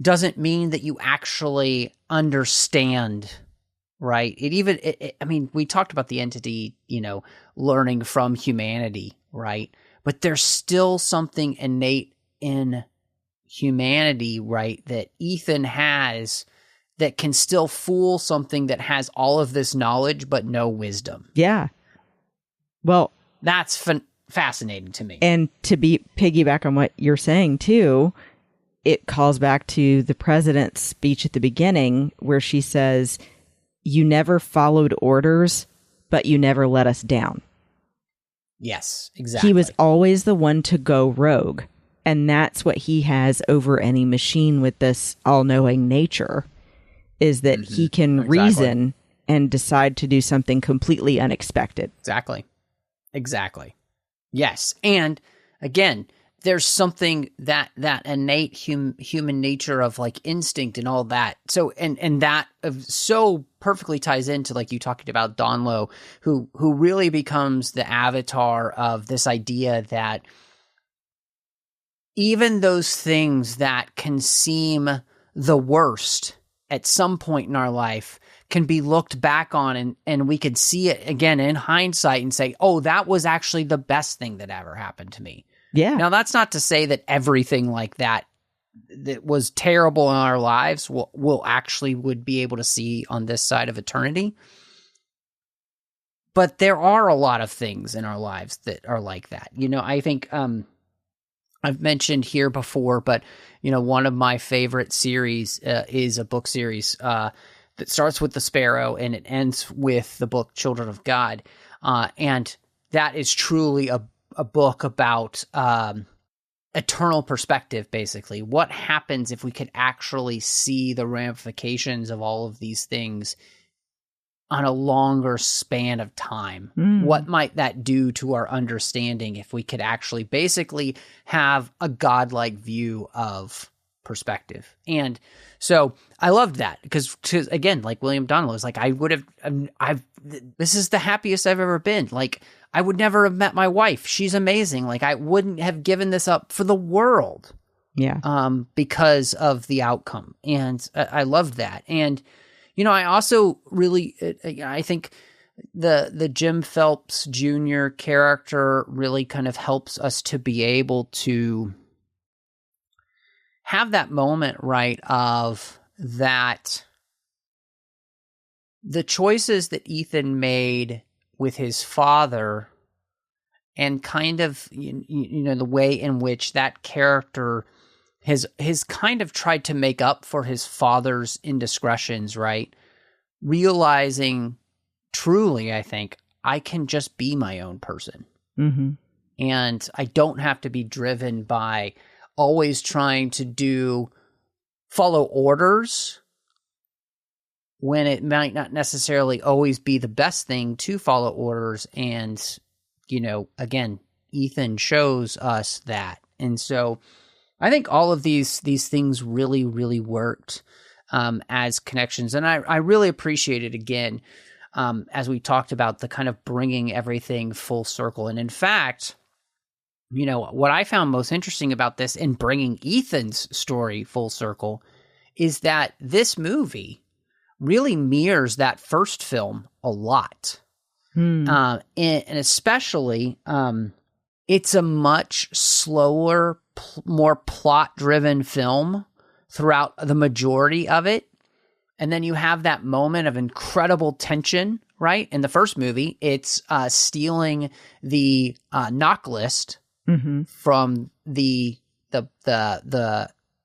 doesn't mean that you actually understand, right? I mean, we talked about the entity, learning from humanity, right? But there's still something innate in humanity, right, that Ethan has that can still fool something that has all of this knowledge but no wisdom. Yeah. Well, that's fascinating to me. And to piggyback on what you're saying too, it calls back to the president's speech at the beginning where she says, "You never followed orders, but you never let us down." Yes, exactly. He was always the one to go rogue. And that's what he has over any machine with this all-knowing nature, is that he can reason and decide to do something completely unexpected. Exactly. Yes. And again, there's something that innate human nature of like instinct and all that. So, and that so perfectly ties into, like you talked about, Donlo, who really becomes the avatar of this idea that even those things that can seem the worst at some point in our life can be looked back on and we could see it again in hindsight and say, oh, that was actually the best thing that ever happened to me. Yeah. Now, that's not to say that everything like that was terrible in our lives would be able to see on this side of eternity. But there are a lot of things in our lives that are like that. I think I've mentioned here before, but one of my favorite series is a book series that starts with the sparrow and it ends with the book Children of God, and that is truly a book about eternal perspective. Basically, what happens if we could actually see the ramifications of all of these things on a longer span of time? What might that do to our understanding if we could actually basically have a godlike view of perspective? And so I loved that because, again, like William Donald is like, this is the happiest I've ever been. Like, I would never have met my wife. She's amazing. Like, I wouldn't have given this up for the world. Yeah. Because of the outcome. And I loved that. And I also really, I think the Jim Phelps Jr. character really kind of helps us to be able to have that moment, right, of that the choices that Ethan made with his father and kind of, the way in which that character has kind of tried to make up for his father's indiscretions, right? Realizing truly, I think, I can just be my own person. Mm-hmm. And I don't have to be driven by always trying to follow orders when it might not necessarily always be the best thing to follow orders. And, again, Ethan shows us that. And so I think all of these things really, really worked as connections. And I really appreciate it, again, as we talked about the kind of bringing everything full circle. And in fact, what I found most interesting about this in bringing Ethan's story full circle is that this movie really mirrors that first film a lot. And especially, it's a much slower, more plot-driven film throughout the majority of it. And then you have that moment of incredible tension, right? In the first movie, it's stealing the knock list from the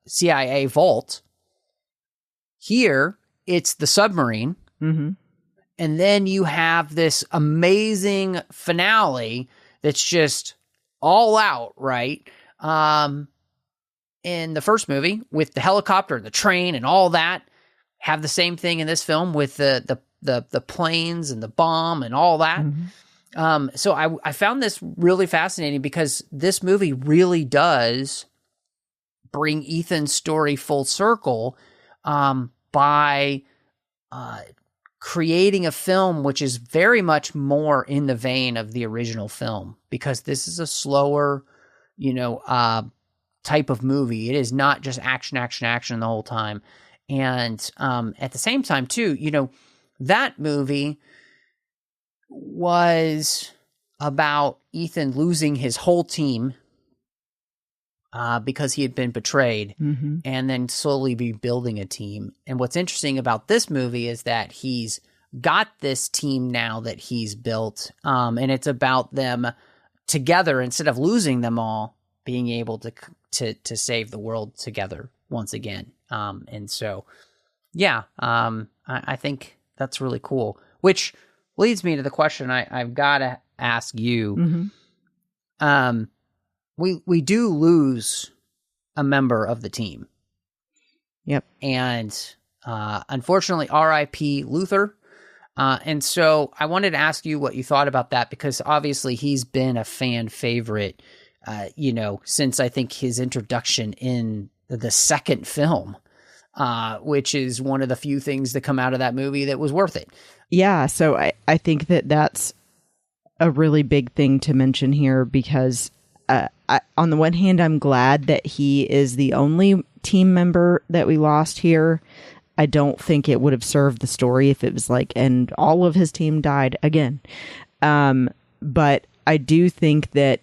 CIA vault. Here, it's the submarine. And then you have this amazing finale that's just all out, right? In the first movie with the helicopter and the train and all that, have the same thing in this film with the planes and the bomb and all that. So I found this really fascinating because this movie really does bring Ethan's story full circle by creating a film which is very much more in the vein of the original film, because this is a slower, type of movie. It is not just action, action, action the whole time. And at the same time, too, that movie was about Ethan losing his whole team because he had been betrayed, and then slowly rebuilding a team. And what's interesting about this movie is that he's got this team now that he's built, and it's about them together instead of losing them all, being able to save the world together once again. And so, yeah, I think that's really cool, which leads me to the question I've got to ask you. We do lose a member of the team. Yep. And unfortunately, R.I.P. Luther. And so I wanted to ask you what you thought about that, because obviously he's been a fan favorite, since I think his introduction in the second film, which is one of the few things that come out of that movie that was worth it. Yeah. So I think that's a really big thing to mention here, because on the one hand, I'm glad that he is the only team member that we lost here. I don't think it would have served the story if it was like, and all of his team died again. But I do think that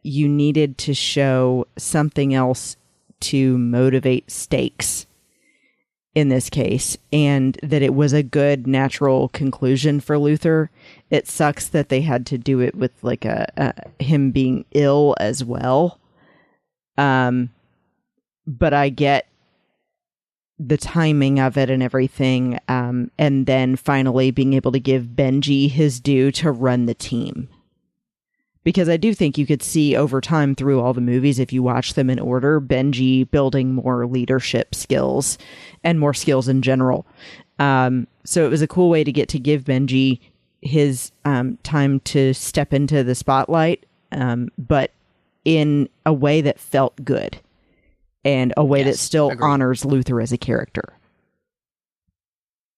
you needed to show something else to motivate stakes in this case, and that it was a good natural conclusion for Luther. It sucks that they had to do it with like him being ill as well. But I get the timing of it and everything. And then finally being able to give Benji his due to run the team. Because I do think you could see over time through all the movies, if you watch them in order, Benji building more leadership skills and more skills in general. So it was a cool way to give Benji his time to step into the spotlight, but in a way that felt good and a way that still honors Luther as a character.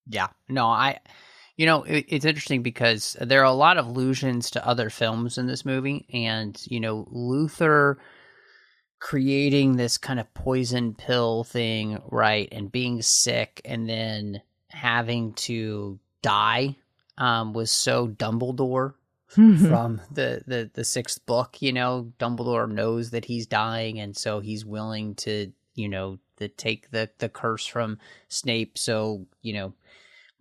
Yeah, no, it's interesting because there are a lot of allusions to other films in this movie, and, Luther creating this kind of poison pill thing, right, and being sick and then having to die was so Dumbledore from the sixth book. Dumbledore knows that he's dying, and so he's willing to, to take the curse from Snape, so,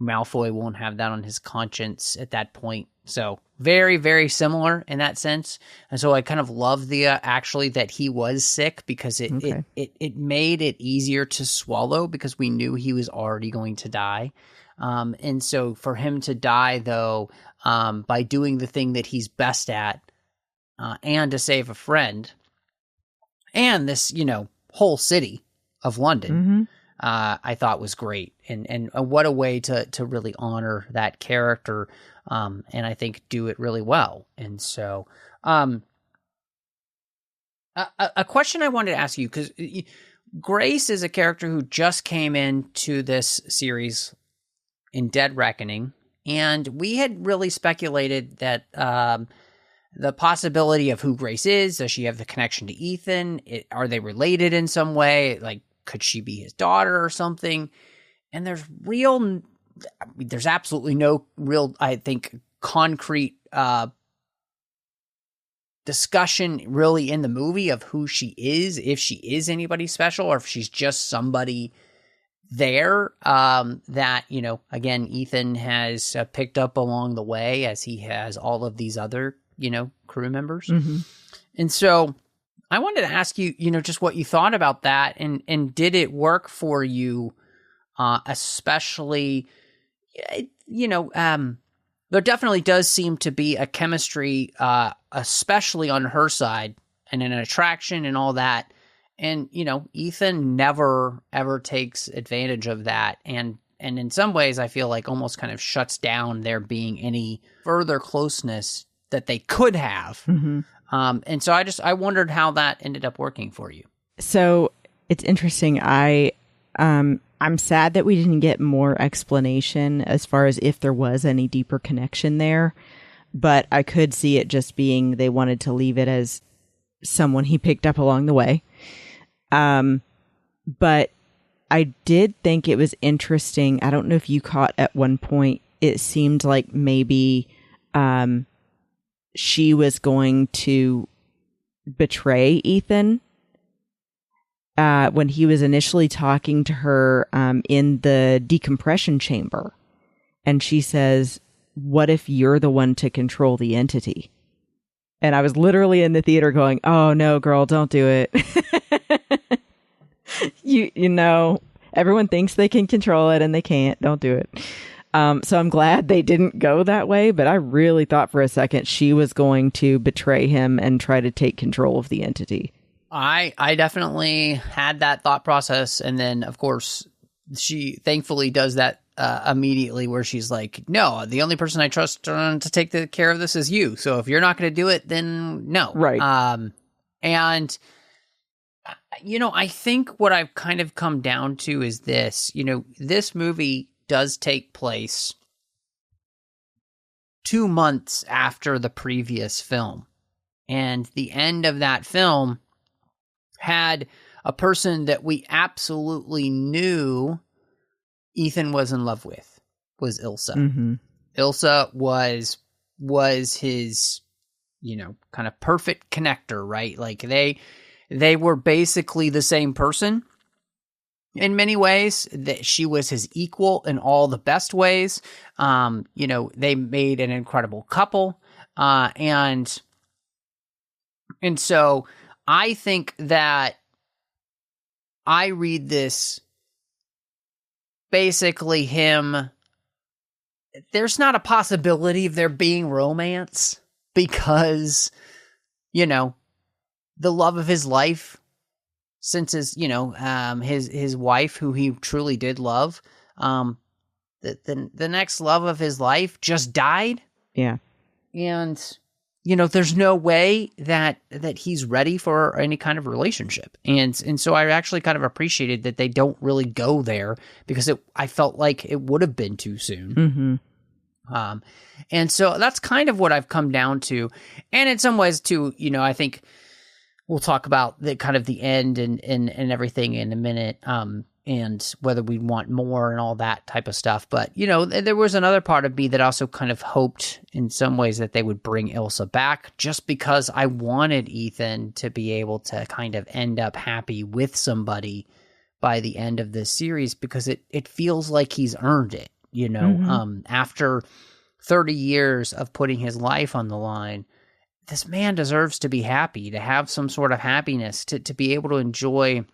Malfoy won't have that on his conscience at that point. So very, very similar in that sense. And so I kind of love the actually that he was sick, because it made it easier to swallow, because we knew he was already going to die. And so for him to die, though, by doing the thing that he's best at, and to save a friend, and this, whole city of London, I thought was great. And what a way to really honor that character, and I think do it really well. And so a question I wanted to ask you, because Grace is a character who just came into this series in Dead Reckoning, and we had really speculated that the possibility of who Grace is. Does she have the connection to Ethan? Are they related in some way? Like, could she be his daughter or something? And there's absolutely no real, I think, concrete discussion really in the movie of who she is, if she is anybody special, or if she's just somebody there that, again, Ethan has picked up along the way, as he has all of these other, crew members. And so I wanted to ask you, just what you thought about that, and did it work for you, especially, there definitely does seem to be a chemistry, especially on her side, and an attraction and all that. And, Ethan never, ever takes advantage of that. And in some ways, I feel like almost kind of shuts down there being any further closeness that they could have. Mm-hmm. And so I wondered how that ended up working for you. So it's interesting. I'm sad that we didn't get more explanation as far as if there was any deeper connection there, but I could see it just being they wanted to leave it as someone he picked up along the way. But I did think it was interesting. I don't know if you caught at one point, it seemed like maybe she was going to betray Ethan when he was initially talking to her in the decompression chamber. And she says, "What if you're the one to control the entity?" And I was literally in the theater going, "Oh no, girl, don't do it." You know, everyone thinks they can control it and they can't. Don't do it. So I'm glad they didn't go that way, but I really thought for a second she was going to betray him and try to take control of the entity. I definitely had that thought process. And then, of course, she thankfully does that immediately, where she's like, "No, the only person I trust to take care of this is you. So if you're not going to do it, then no." Right. And, I think what I've kind of come down to is this. This movie does take place 2 months after the previous film. And the end of that film had a person that we absolutely knew Ethan was in love with, was Ilsa. Mm-hmm. Ilsa was his, kind of perfect connector, right? Like they were basically the same person in many ways. That she was his equal in all the best ways. They made an incredible couple. And so I think that I read this basically him. There's not a possibility of there being romance because, the love of his life, since his wife, who he truly did love, the next love of his life just died. Yeah. And, there's no way that he's ready for any kind of relationship. And so I actually kind of appreciated that they don't really go there, because I felt like it would have been too soon. Mm-hmm. And so that's kind of what I've come down to. And in some ways too, I think we'll talk about the kind of the end and everything in a minute, and whether we want more and all that type of stuff. But, there was another part of me that also kind of hoped in some ways that they would bring Ilsa back, just because I wanted Ethan to be able to kind of end up happy with somebody by the end of this series, because it feels like he's earned it, Mm-hmm. After 30 years of putting his life on the line. This man deserves to be happy, to have some sort of happiness, to be able to enjoy,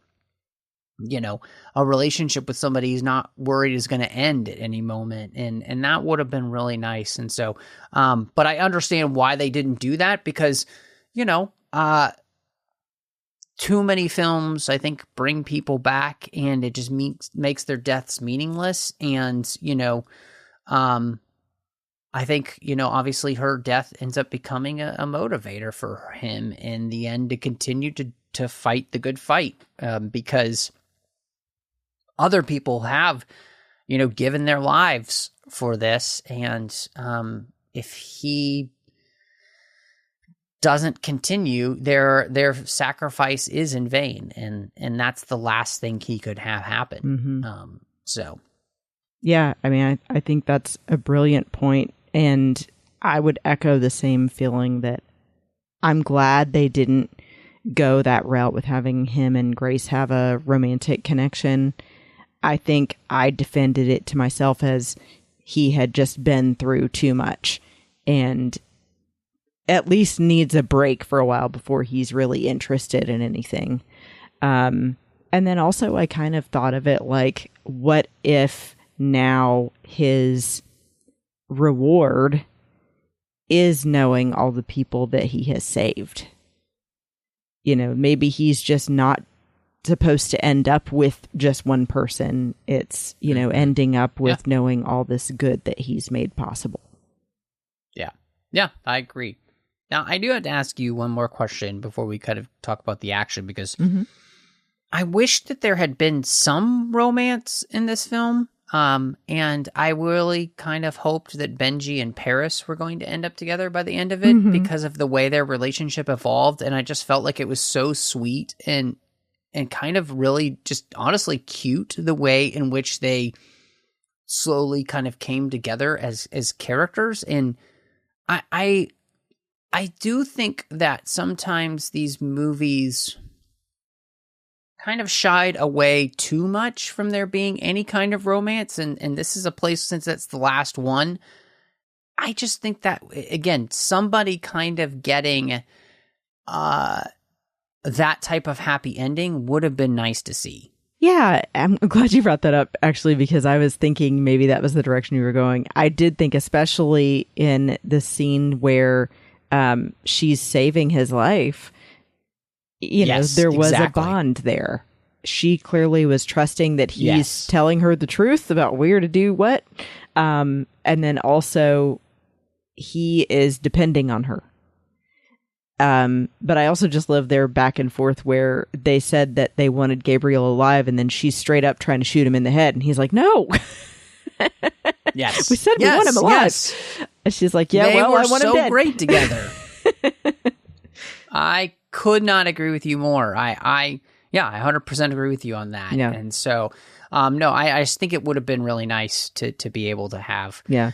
a relationship with somebody he's not worried is going to end at any moment. And that would have been really nice. And so, but I understand why they didn't do that, because, too many films, I think, bring people back and it just makes their deaths meaningless. And, I think, obviously her death ends up becoming a motivator for him in the end to continue to fight the good fight, because other people have, given their lives for this. And if he doesn't continue, their sacrifice is in vain. And that's the last thing he could have happen. Mm-hmm. Yeah, I mean, I think that's a brilliant point. And I would echo the same feeling that I'm glad they didn't go that route with having him and Grace have a romantic connection. I think I defended it to myself as he had just been through too much and at least needs a break for a while before he's really interested in anything. And then also I kind of thought of it like, what if now his reward is knowing all the people that he has saved. You know, maybe he's just not supposed to end up with just one person. It's, you know, ending up with knowing all this good that he's made possible. Yeah. Yeah, I agree. Now, I do have to ask you one more question before we kind of talk about the action, because I wish that there had been some romance in this film. And I really kind of hoped that Benji and Paris were going to end up together by the end of it because of the way their relationship evolved. And I just felt like it was so sweet and kind of really just honestly cute, the way in which they slowly kind of came together as characters. And I do think that sometimes these movies kind of shied away too much from there being any kind of romance. And this is a place, since that's the last one, I just think that, again, somebody kind of getting that type of happy ending would have been nice to see. Yeah, I'm glad you brought that up, actually, because I was thinking maybe that was the direction you were going. I did think, especially in the scene where she's saving his life, you know, there was a bond there. She clearly was trusting that he's telling her the truth about where to do what. And then also he is depending on her. But I also just love their back and forth where they said that they wanted Gabriel alive, and then she's straight up trying to shoot him in the head. And he's like, no. Yes. We said we want him alive. Yes. And she's like, yeah, they well, were I want him so dead. great together. I could not agree with you more. I 100% agree with you on that. Yeah. And so, no, I just think it would have been really nice to be able to have. Yeah.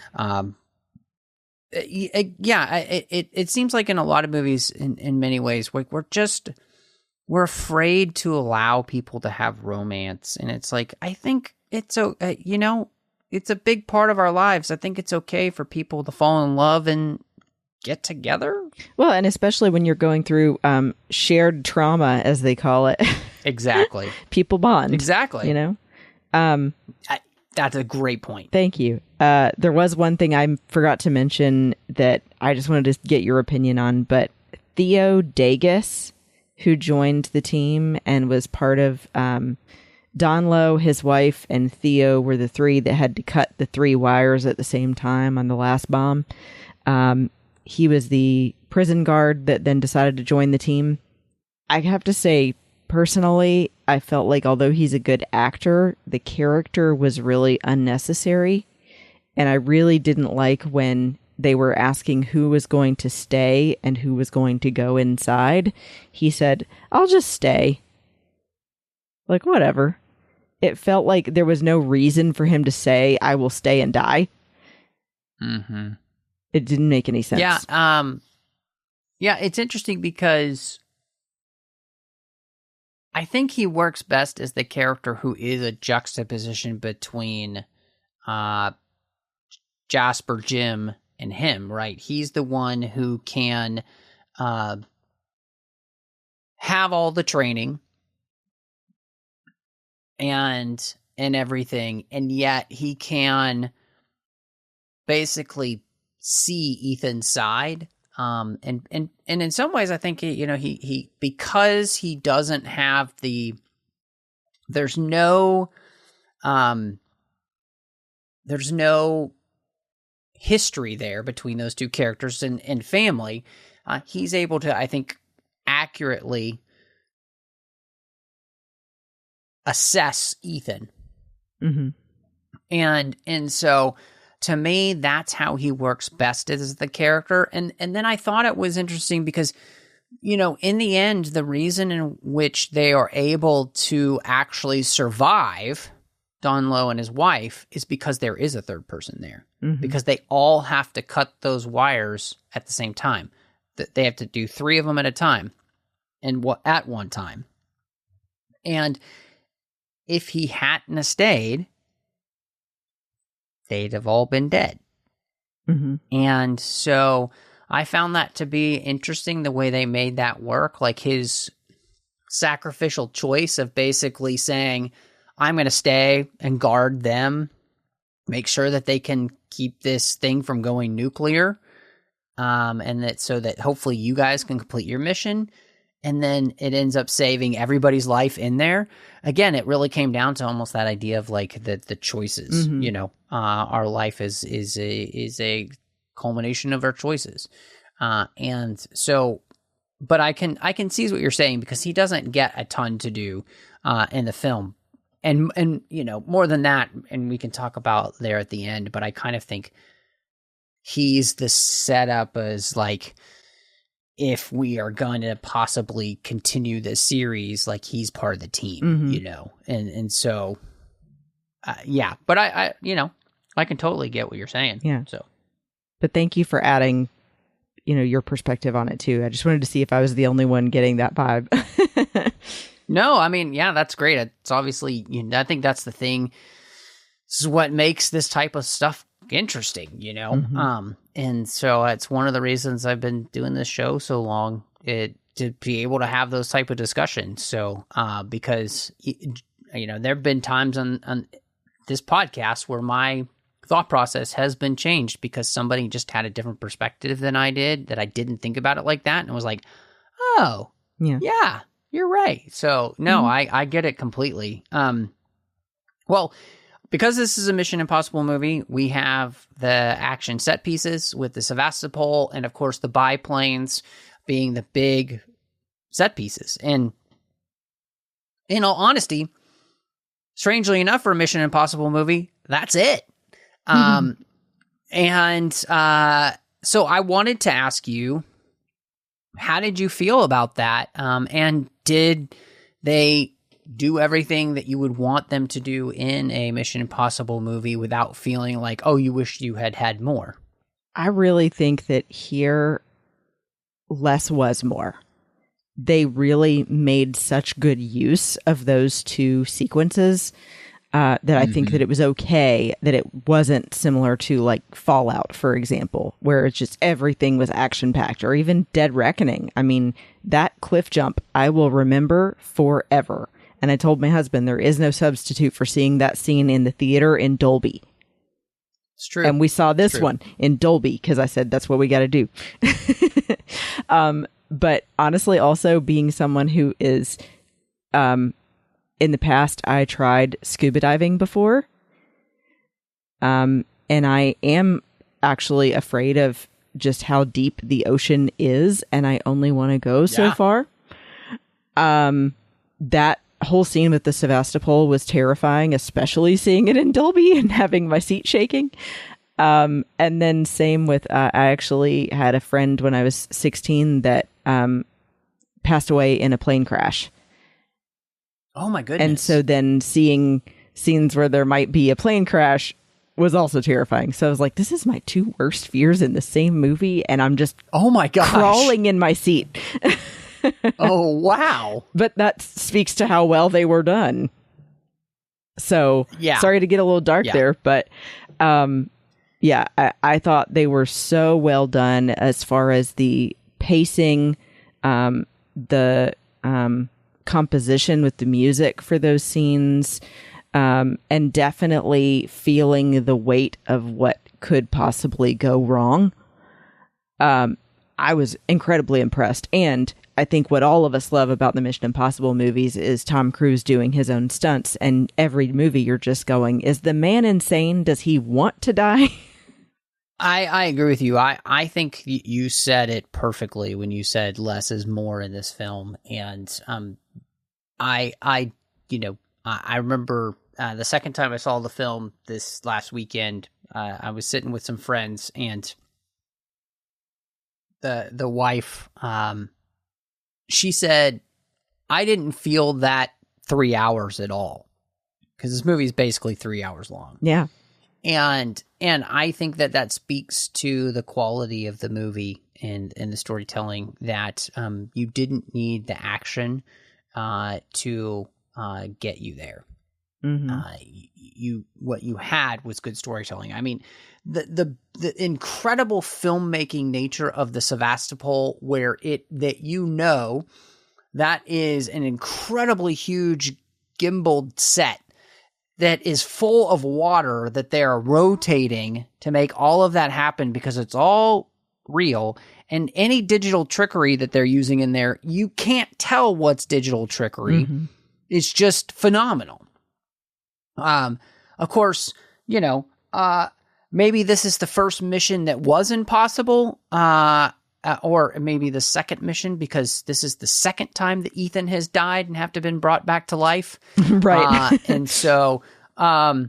It seems like in a lot of movies, in many ways, like we're afraid to allow people to have romance, and it's like, I think it's it's a big part of our lives. I think it's okay for people to fall in love and get together. Well, and especially when you're going through shared trauma, as they call it. Exactly. People bond. Exactly. You know? That's a great point. Thank you. There was one thing I forgot to mention that I just wanted to get your opinion on, but Theo Dagus, who joined the team and was part of Donlo, his wife, and Theo were the three that had to cut the 3 wires at the same time on the last bomb. He was the prison guard that then decided to join the team. I have to say, personally, I felt like although he's a good actor, the character was really unnecessary. And I really didn't like when they were asking who was going to stay and who was going to go inside. He said, I'll just stay. Like, whatever. It felt like there was no reason for him to say, I will stay and die. Mm-hmm. It didn't make any sense. Yeah, it's interesting because I think he works best as the character who is a juxtaposition between Jasper, Jim, and him, right? He's the one who can have all the training and everything, and yet he can basically see Ethan's side. And in some ways, I think he because he doesn't have there's no history there between those two characters and family. He's able to, I think, accurately assess Ethan. Mm-hmm. And so, to me, that's how he works best as the character. And then I thought it was interesting because, in the end, the reason in which they are able to actually survive Don Lowe and his wife is because there is a third person there. Mm-hmm. Because they all have to cut those wires at the same time. They have to do 3 of them at a time and at one time. And if he hadn't stayed, they'd have all been dead. Mm-hmm. And so I found that to be interesting, the way they made that work, like his sacrificial choice of basically saying, I'm going to stay and guard them, make sure that they can keep this thing from going nuclear. and that so that hopefully you guys can complete your mission. And then it ends up saving everybody's life in there. Again, it really came down to almost that idea of like the choices. You know, our life is a culmination of our choices, and so. But I can see what you're saying, because he doesn't get a ton to do in the film, and you know, more than that, and we can talk about there at the end. But I kind of think he's the setup as like, if we are going to possibly continue this series, like he's part of the team, you know, and so, yeah. But I, you know, I can totally get what you're saying. Yeah. So, but thank you for adding, you know, your perspective on it too. I just wanted to see if I was the only one getting that vibe. No, I mean, yeah, that's great. It's obviously, you know, I think that's the thing. This is what makes this type of stuff interesting, you know? And so it's one of the reasons I've been doing this show so long, to be able to have those type of discussions. So, because, you know, there've been times on this podcast where my thought process has been changed because somebody just had a different perspective than I did, that I didn't think about it like that. And was like, oh, yeah, you're right. So no, I get it completely. Well, because this is a Mission Impossible movie, we have the action set pieces with the Sevastopol and, of course, the biplanes being the big set pieces. And in all honesty, strangely enough, for a Mission Impossible movie, that's it. And so I wanted to ask you, how did you feel about that? And did they do everything that you would want them to do in a Mission Impossible movie without feeling like, oh, you wish you had had more? I really think that here, less was more. They really made such good use of those two sequences that I think that it was okay that it wasn't similar to like Fallout, for example, where it's just everything was action packed, or even Dead Reckoning. I mean, that cliff jump I will remember forever. And I told my husband there is no substitute for seeing that scene in the theater in Dolby. It's true. And we saw this one in Dolby because I said that's what we got to do. But honestly, also being someone who is, in the past, I tried scuba diving before. And I am actually afraid of just how deep the ocean is. And I only want to go so far. That whole scene with the Sevastopol was terrifying, especially seeing it in Dolby and having my seat shaking. And then same with, I actually had a friend when I was 16 that passed away in a plane crash. Oh my goodness. And so then seeing scenes where there might be a plane crash was also terrifying. So I was like, this is my two worst fears in the same movie. And I'm just crawling in my seat. Oh, wow. But that speaks to how well they were done. So, sorry to get a little dark there, but I thought they were so well done as far as the pacing, the composition with the music for those scenes, and definitely feeling the weight of what could possibly go wrong. I was incredibly impressed. And I think what all of us love about the Mission Impossible movies is Tom Cruise doing his own stunts. And every movie you're just going, is the man insane? Does he want to die? I agree with you. I think you said it perfectly when you said less is more in this film. And I remember the second time I saw the film this last weekend, I was sitting with some friends, and the wife, she said, I didn't feel that 3 hours at all, because this movie is basically 3 hours long. Yeah. And I think that speaks to the quality of the movie and the storytelling, that you didn't need the action to get you there. What you had was good storytelling. I mean, the incredible filmmaking nature of the Sevastopol, where that is an incredibly huge gimbaled set that is full of water that they are rotating to make all of that happen, because it's all real. And any digital trickery that they're using in there, you can't tell what's digital trickery. Mm-hmm. It's just phenomenal. Of course, maybe this is the first mission that was impossible, or maybe the second mission, because this is the second time that Ethan has died and have to been brought back to life. Right. And so, I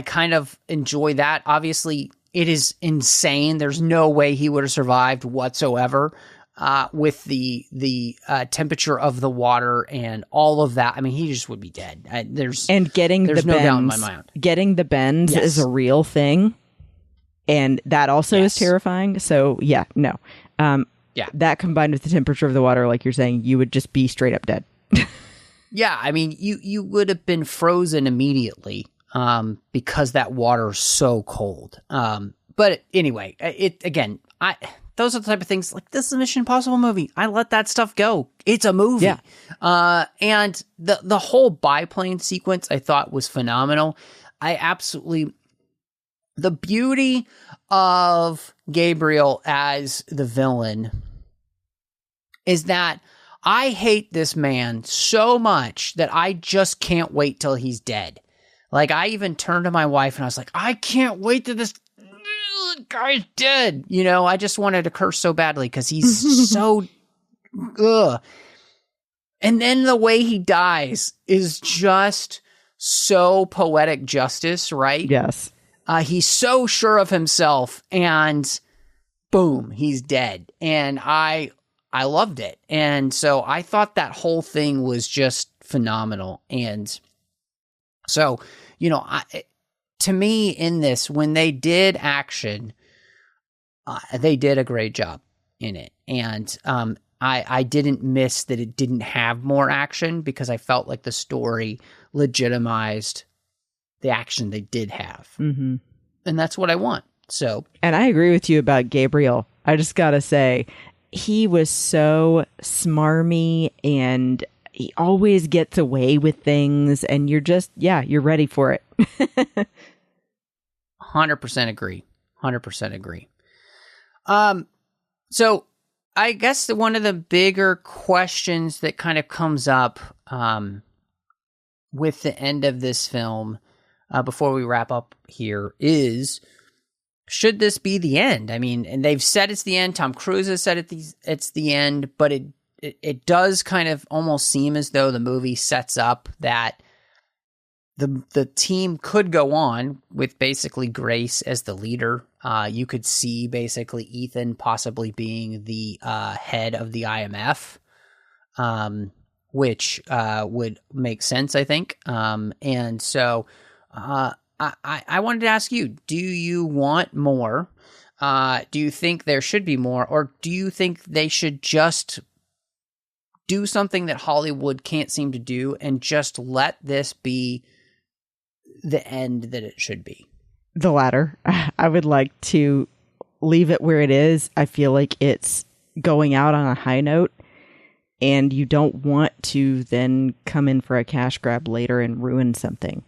kind of enjoy that. Obviously, it is insane. There's no way he would have survived whatsoever with the temperature of the water and all of that. I mean, he just would be dead. There's no doubt in my mind. Getting the bends is a real thing, and that also is terrifying. So yeah, no. That combined with the temperature of the water, like you're saying, you would just be straight up dead. Yeah, I mean, you would have been frozen immediately. Because that water is so cold. But anyway, those are the type of things, like, this is a Mission Impossible movie. I let that stuff go. It's a movie. Yeah. And the whole biplane sequence I thought was phenomenal. The beauty of Gabriel as the villain is that I hate this man so much that I just can't wait till he's dead. Like, I even turned to my wife and I was like, I can't wait till this guy's dead. I just wanted to curse so badly because he's so, ugh. And then the way he dies is just so poetic justice, right? Yes. He's so sure of himself and boom, he's dead. And I loved it. And so I thought that whole thing was just phenomenal. And so, to me in this, when they did action, they did a great job in it. And I didn't miss that it didn't have more action, because I felt like the story legitimized the action they did have. Mm-hmm. And that's what I want. So, and I agree with you about Gabriel. I just got to say, he was so smarmy, and he always gets away with things, and you're just, you're ready for it. 100% agree. 100% agree. So I guess one of the bigger questions that kind of comes up with the end of this film, before we wrap up here, is, should this be the end? I mean, and they've said it's the end. Tom Cruise has said it's the end, but it does kind of almost seem as though the movie sets up that the team could go on with basically Grace as the leader. You could see basically Ethan possibly being the head of the IMF, which would make sense, I think. And so I wanted to ask you, do you want more? Do you think there should be more? Or do you think they should just do something that Hollywood can't seem to do and just let this be the end that it should be? The latter. I would like to leave it where it is. I feel like it's going out on a high note, and you don't want to then come in for a cash grab later and ruin something.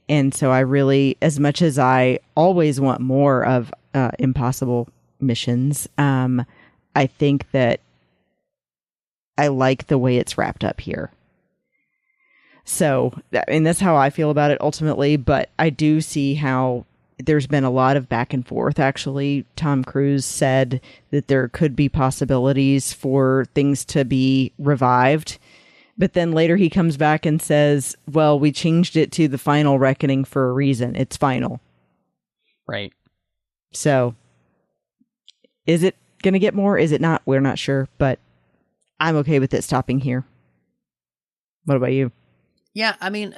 And so I really, as much as I always want more of impossible missions, I think that I like the way it's wrapped up here. So, and that's how I feel about it ultimately, but I do see how there's been a lot of back and forth. Actually, Tom Cruise said that there could be possibilities for things to be revived, but then later he comes back and says, well, we changed it to the final reckoning for a reason. It's final. Right. So, is it going to get more? Is it not? We're not sure, but I'm okay with it stopping here. What about you? Yeah, I mean,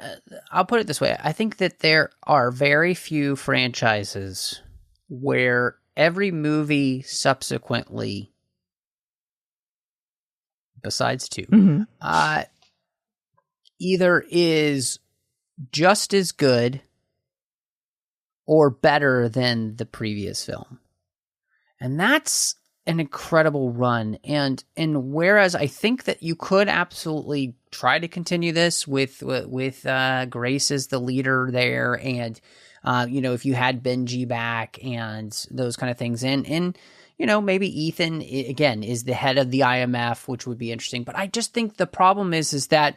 I'll put it this way. I think that there are very few franchises where every movie subsequently, besides two, either is just as good or better than the previous film. And that's an incredible run. And whereas I think that you could absolutely try to continue this with Grace as the leader there, and if you had Benji back and those kind of things. And maybe Ethan, again, is the head of the IMF, which would be interesting. But I just think the problem is that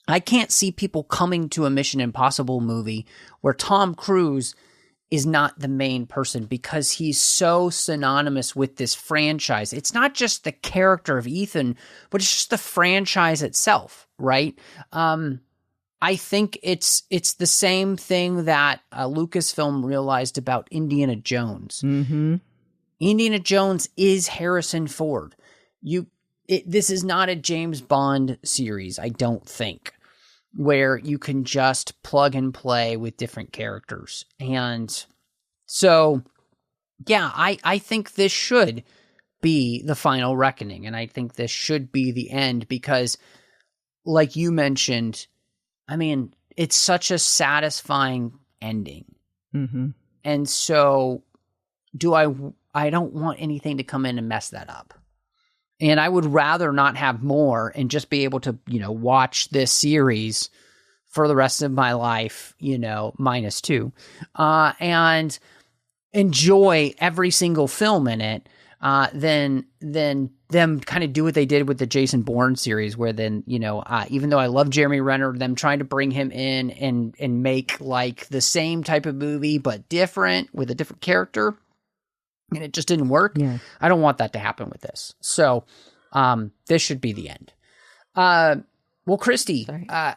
I can't see people coming to a Mission Impossible movie where Tom Cruise is not the main person, because he's so synonymous with this franchise. It's not just the character of Ethan, but it's just the franchise itself, right? I think it's the same thing that Lucasfilm realized about Indiana Jones. Mm-hmm. Indiana Jones is Harrison Ford. This is not a James Bond series, I don't think, where you can just plug and play with different characters. And so, yeah, I think this should be the final reckoning. And I think this should be the end because, like you mentioned, I mean, it's such a satisfying ending. Mm-hmm. And so I don't want anything to come in and mess that up. And I would rather not have more and just be able to, watch this series for the rest of my life, -2, and enjoy every single film in it, than them kind of do what they did with the Jason Bourne series, where then, even though I love Jeremy Renner, them trying to bring him in and make like the same type of movie, but different with a different character. And it just didn't work. Yeah. I don't want that to happen with this. So, this should be the end. Well, Christy, I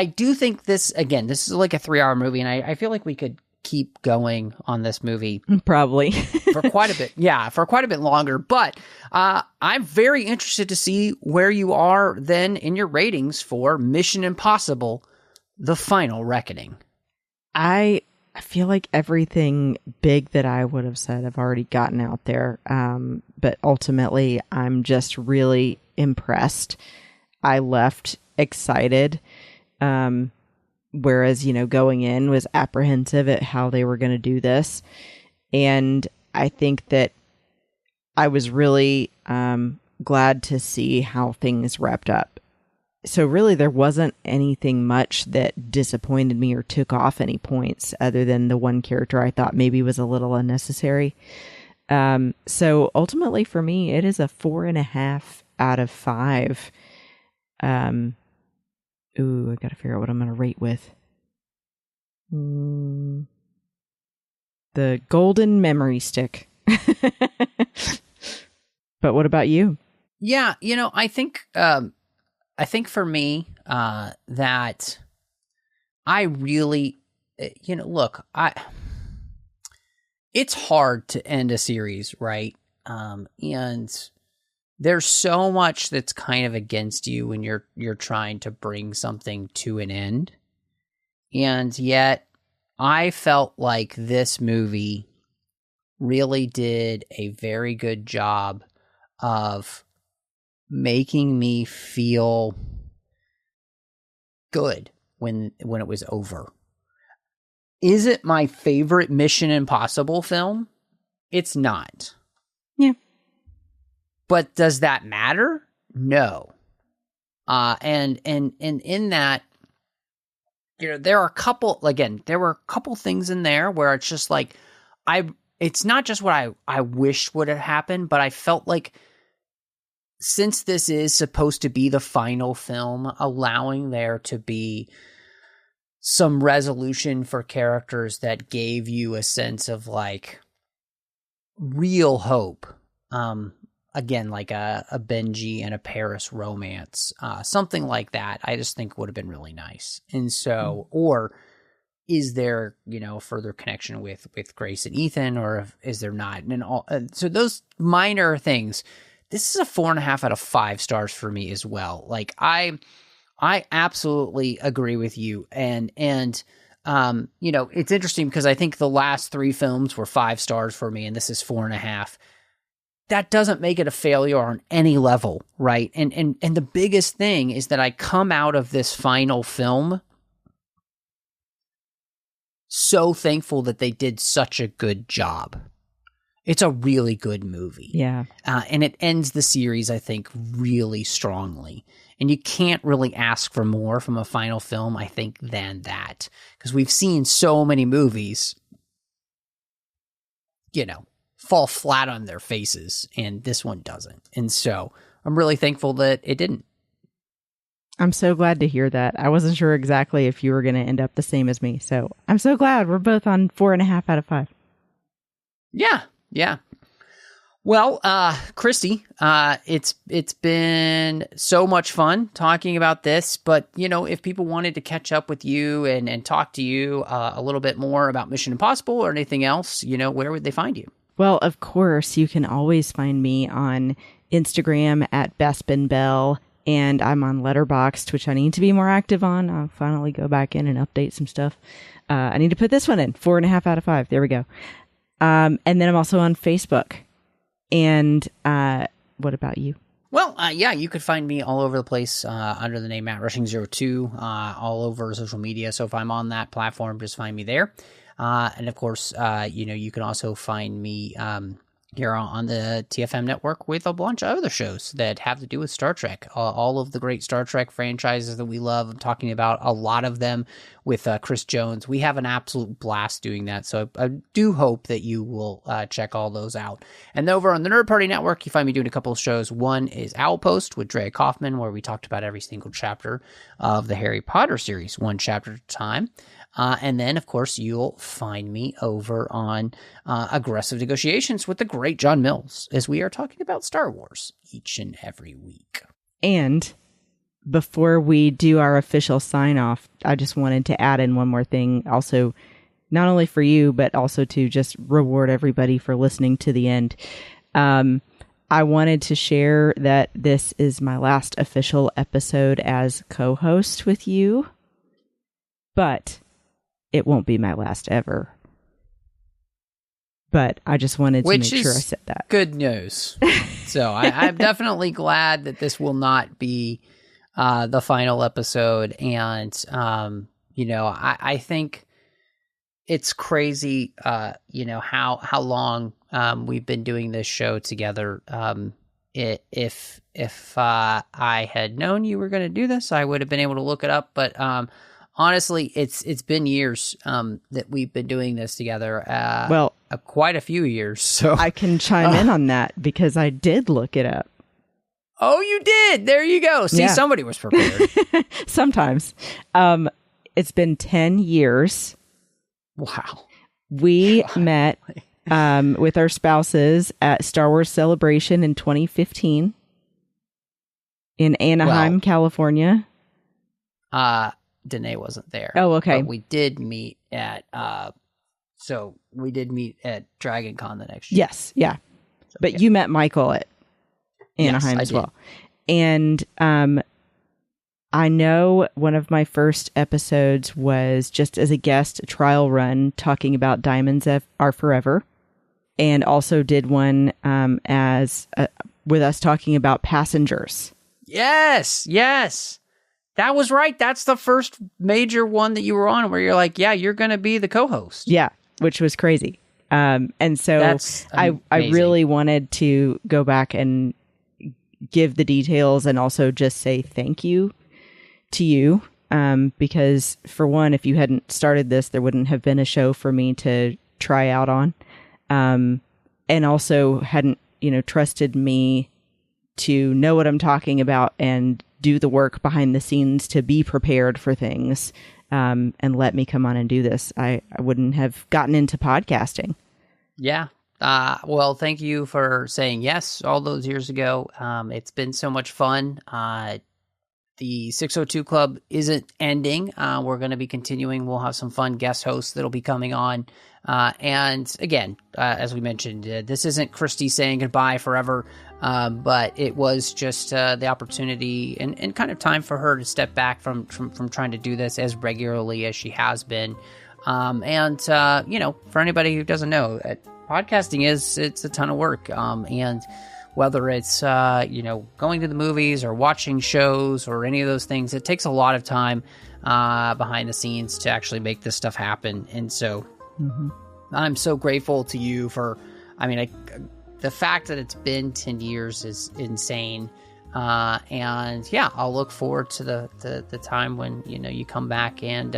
do think this is like a 3-hour movie, and I feel like we could keep going on this movie. Probably. for quite a bit. Yeah, for quite a bit longer. But I'm very interested to see where you are then in your ratings for Mission Impossible, The Final Reckoning. I feel like everything big that I would have said I've already gotten out there. But ultimately, I'm just really impressed. I left excited, whereas, going in was apprehensive at how they were going to do this. And I think that I was really glad to see how things wrapped up. So really, there wasn't anything much that disappointed me or took off any points other than the one character I thought maybe was a little unnecessary. So ultimately for me, it is a 4.5 out of 5. I got to figure out what I'm going to rate with. The golden memory stick. But what about you? Yeah, I think for me, that I really, it's hard to end a series, right? And there's so much that's kind of against you when you're trying to bring something to an end. And yet I felt like this movie really did a very good job of making me feel good when it was over. Is it my favorite Mission Impossible film? It's not. Yeah. But does that matter? No. And in that, there were a couple things in there where it's just like, it's not just what I wished would have happened, but I felt like, since this is supposed to be the final film, allowing there to be some resolution for characters that gave you a sense of like real hope. Again, like a Benji and a Paris romance, something like that. I just think would have been really nice. And so, or is there, further connection with Grace and Ethan, or is there not? And all, so those minor things. This is a 4.5 out of 5 stars for me as well. Like I absolutely agree with you. And it's interesting because I think the last 3 films were 5 stars for me, and this is 4.5. That doesn't make it a failure on any level, right? And the biggest thing is that I come out of this final film so thankful that they did such a good job. It's a really good movie. Yeah. And it ends the series, I think, really strongly. And you can't really ask for more from a final film, I think, than that. Because we've seen so many movies, fall flat on their faces, and this one doesn't. And so I'm really thankful that it didn't. I'm so glad to hear that. I wasn't sure exactly if you were going to end up the same as me. So I'm so glad we're both on 4.5 out of 5. Yeah. Well, Christy, it's been so much fun talking about this, but if people wanted to catch up with you and talk to you a little bit more about Mission Impossible or anything else, where would they find you? Well, of course, you can always find me on Instagram at BespinBell, and I'm on Letterboxd, which I need to be more active on. I'll finally go back in and update some stuff. I need to put this one in, 4.5 out of 5. There we go. And then I'm also on Facebook. And what about you? Well, you could find me all over the place under the name Matt Rushing02, all over social media. So if I'm on that platform, just find me there. And of course, you can also find me here on the TFM network with a bunch of other shows that have to do with Star Trek. All of the great Star Trek franchises that we love. I'm talking about a lot of them with Chris Jones. We have an absolute blast doing that. So I do hope that you will check all those out. And over on the Nerd Party Network, you find me doing a couple of shows. One is Owl Post with Drea Kaufman, where we talked about every single chapter of the Harry Potter series, one chapter at a time. And then, of course, you'll find me over on Aggressive Negotiations with the great John Mills, as we are talking about Star Wars each and every week. And before we do our official sign-off, I just wanted to add in one more thing, also, not only for you, but also to just reward everybody for listening to the end. I wanted to share that this is my last official episode as co-host with you, but it won't be my last ever. But I just wanted to make sure I said that. Good news. So I'm definitely glad that this will not be the final episode. And, I think it's crazy, how long we've been doing this show together. If I had known you were going to do this, I would have been able to look it up. But honestly, it's been years that we've been doing this together. Quite a few years. So I can chime in on that because I did look it up. Oh, you did? There you go. See, somebody was prepared. Sometimes. It's been 10 years. Wow. We met with our spouses at Star Wars Celebration in 2015 in Anaheim, California. Danae wasn't there. Oh, okay. But we did meet at Dragon Con the next year. Yes, yeah. But you met Michael at Anaheim as well. And I know one of my first episodes was just as a guest, a trial run, talking about Diamonds Are Forever. And also did one as with us talking about Passengers. Yes. That was right. That's the first major one that you were on where you're like, yeah, you're going to be the co-host. Yeah, which was crazy. And so I really wanted to go back and give the details and also just say thank you to you. Because for one, if you hadn't started this, there wouldn't have been a show for me to try out on. And also hadn't, trusted me to know what I'm talking about and do the work behind the scenes to be prepared for things, and let me come on and do this. I wouldn't have gotten into podcasting. Yeah. Well, thank you for saying yes all those years ago. It's been so much fun. The 602 Club isn't ending. We're going to be continuing. We'll have some fun guest hosts that'll be coming on. And again, as we mentioned, this isn't Christy saying goodbye forever, but it was just the opportunity and kind of time for her to step back from trying to do this as regularly as she has been. For anybody who doesn't know, podcasting it's a ton of work. And whether it's, going to the movies or watching shows or any of those things, it takes a lot of time behind the scenes to actually make this stuff happen. And so I'm so grateful to you for I mean, the fact that it's been 10 years is insane. And yeah, I'll look forward to the time when, you come back and,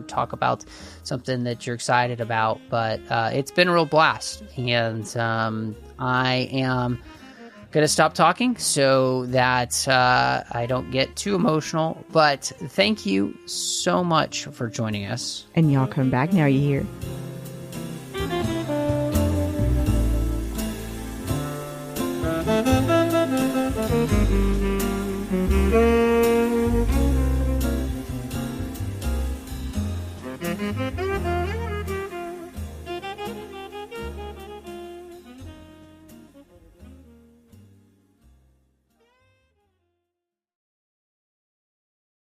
talk about something that you're excited about. But it's been a real blast. And I am going to stop talking so that I don't get too emotional. But thank you so much for joining us. And y'all come back now, you hear?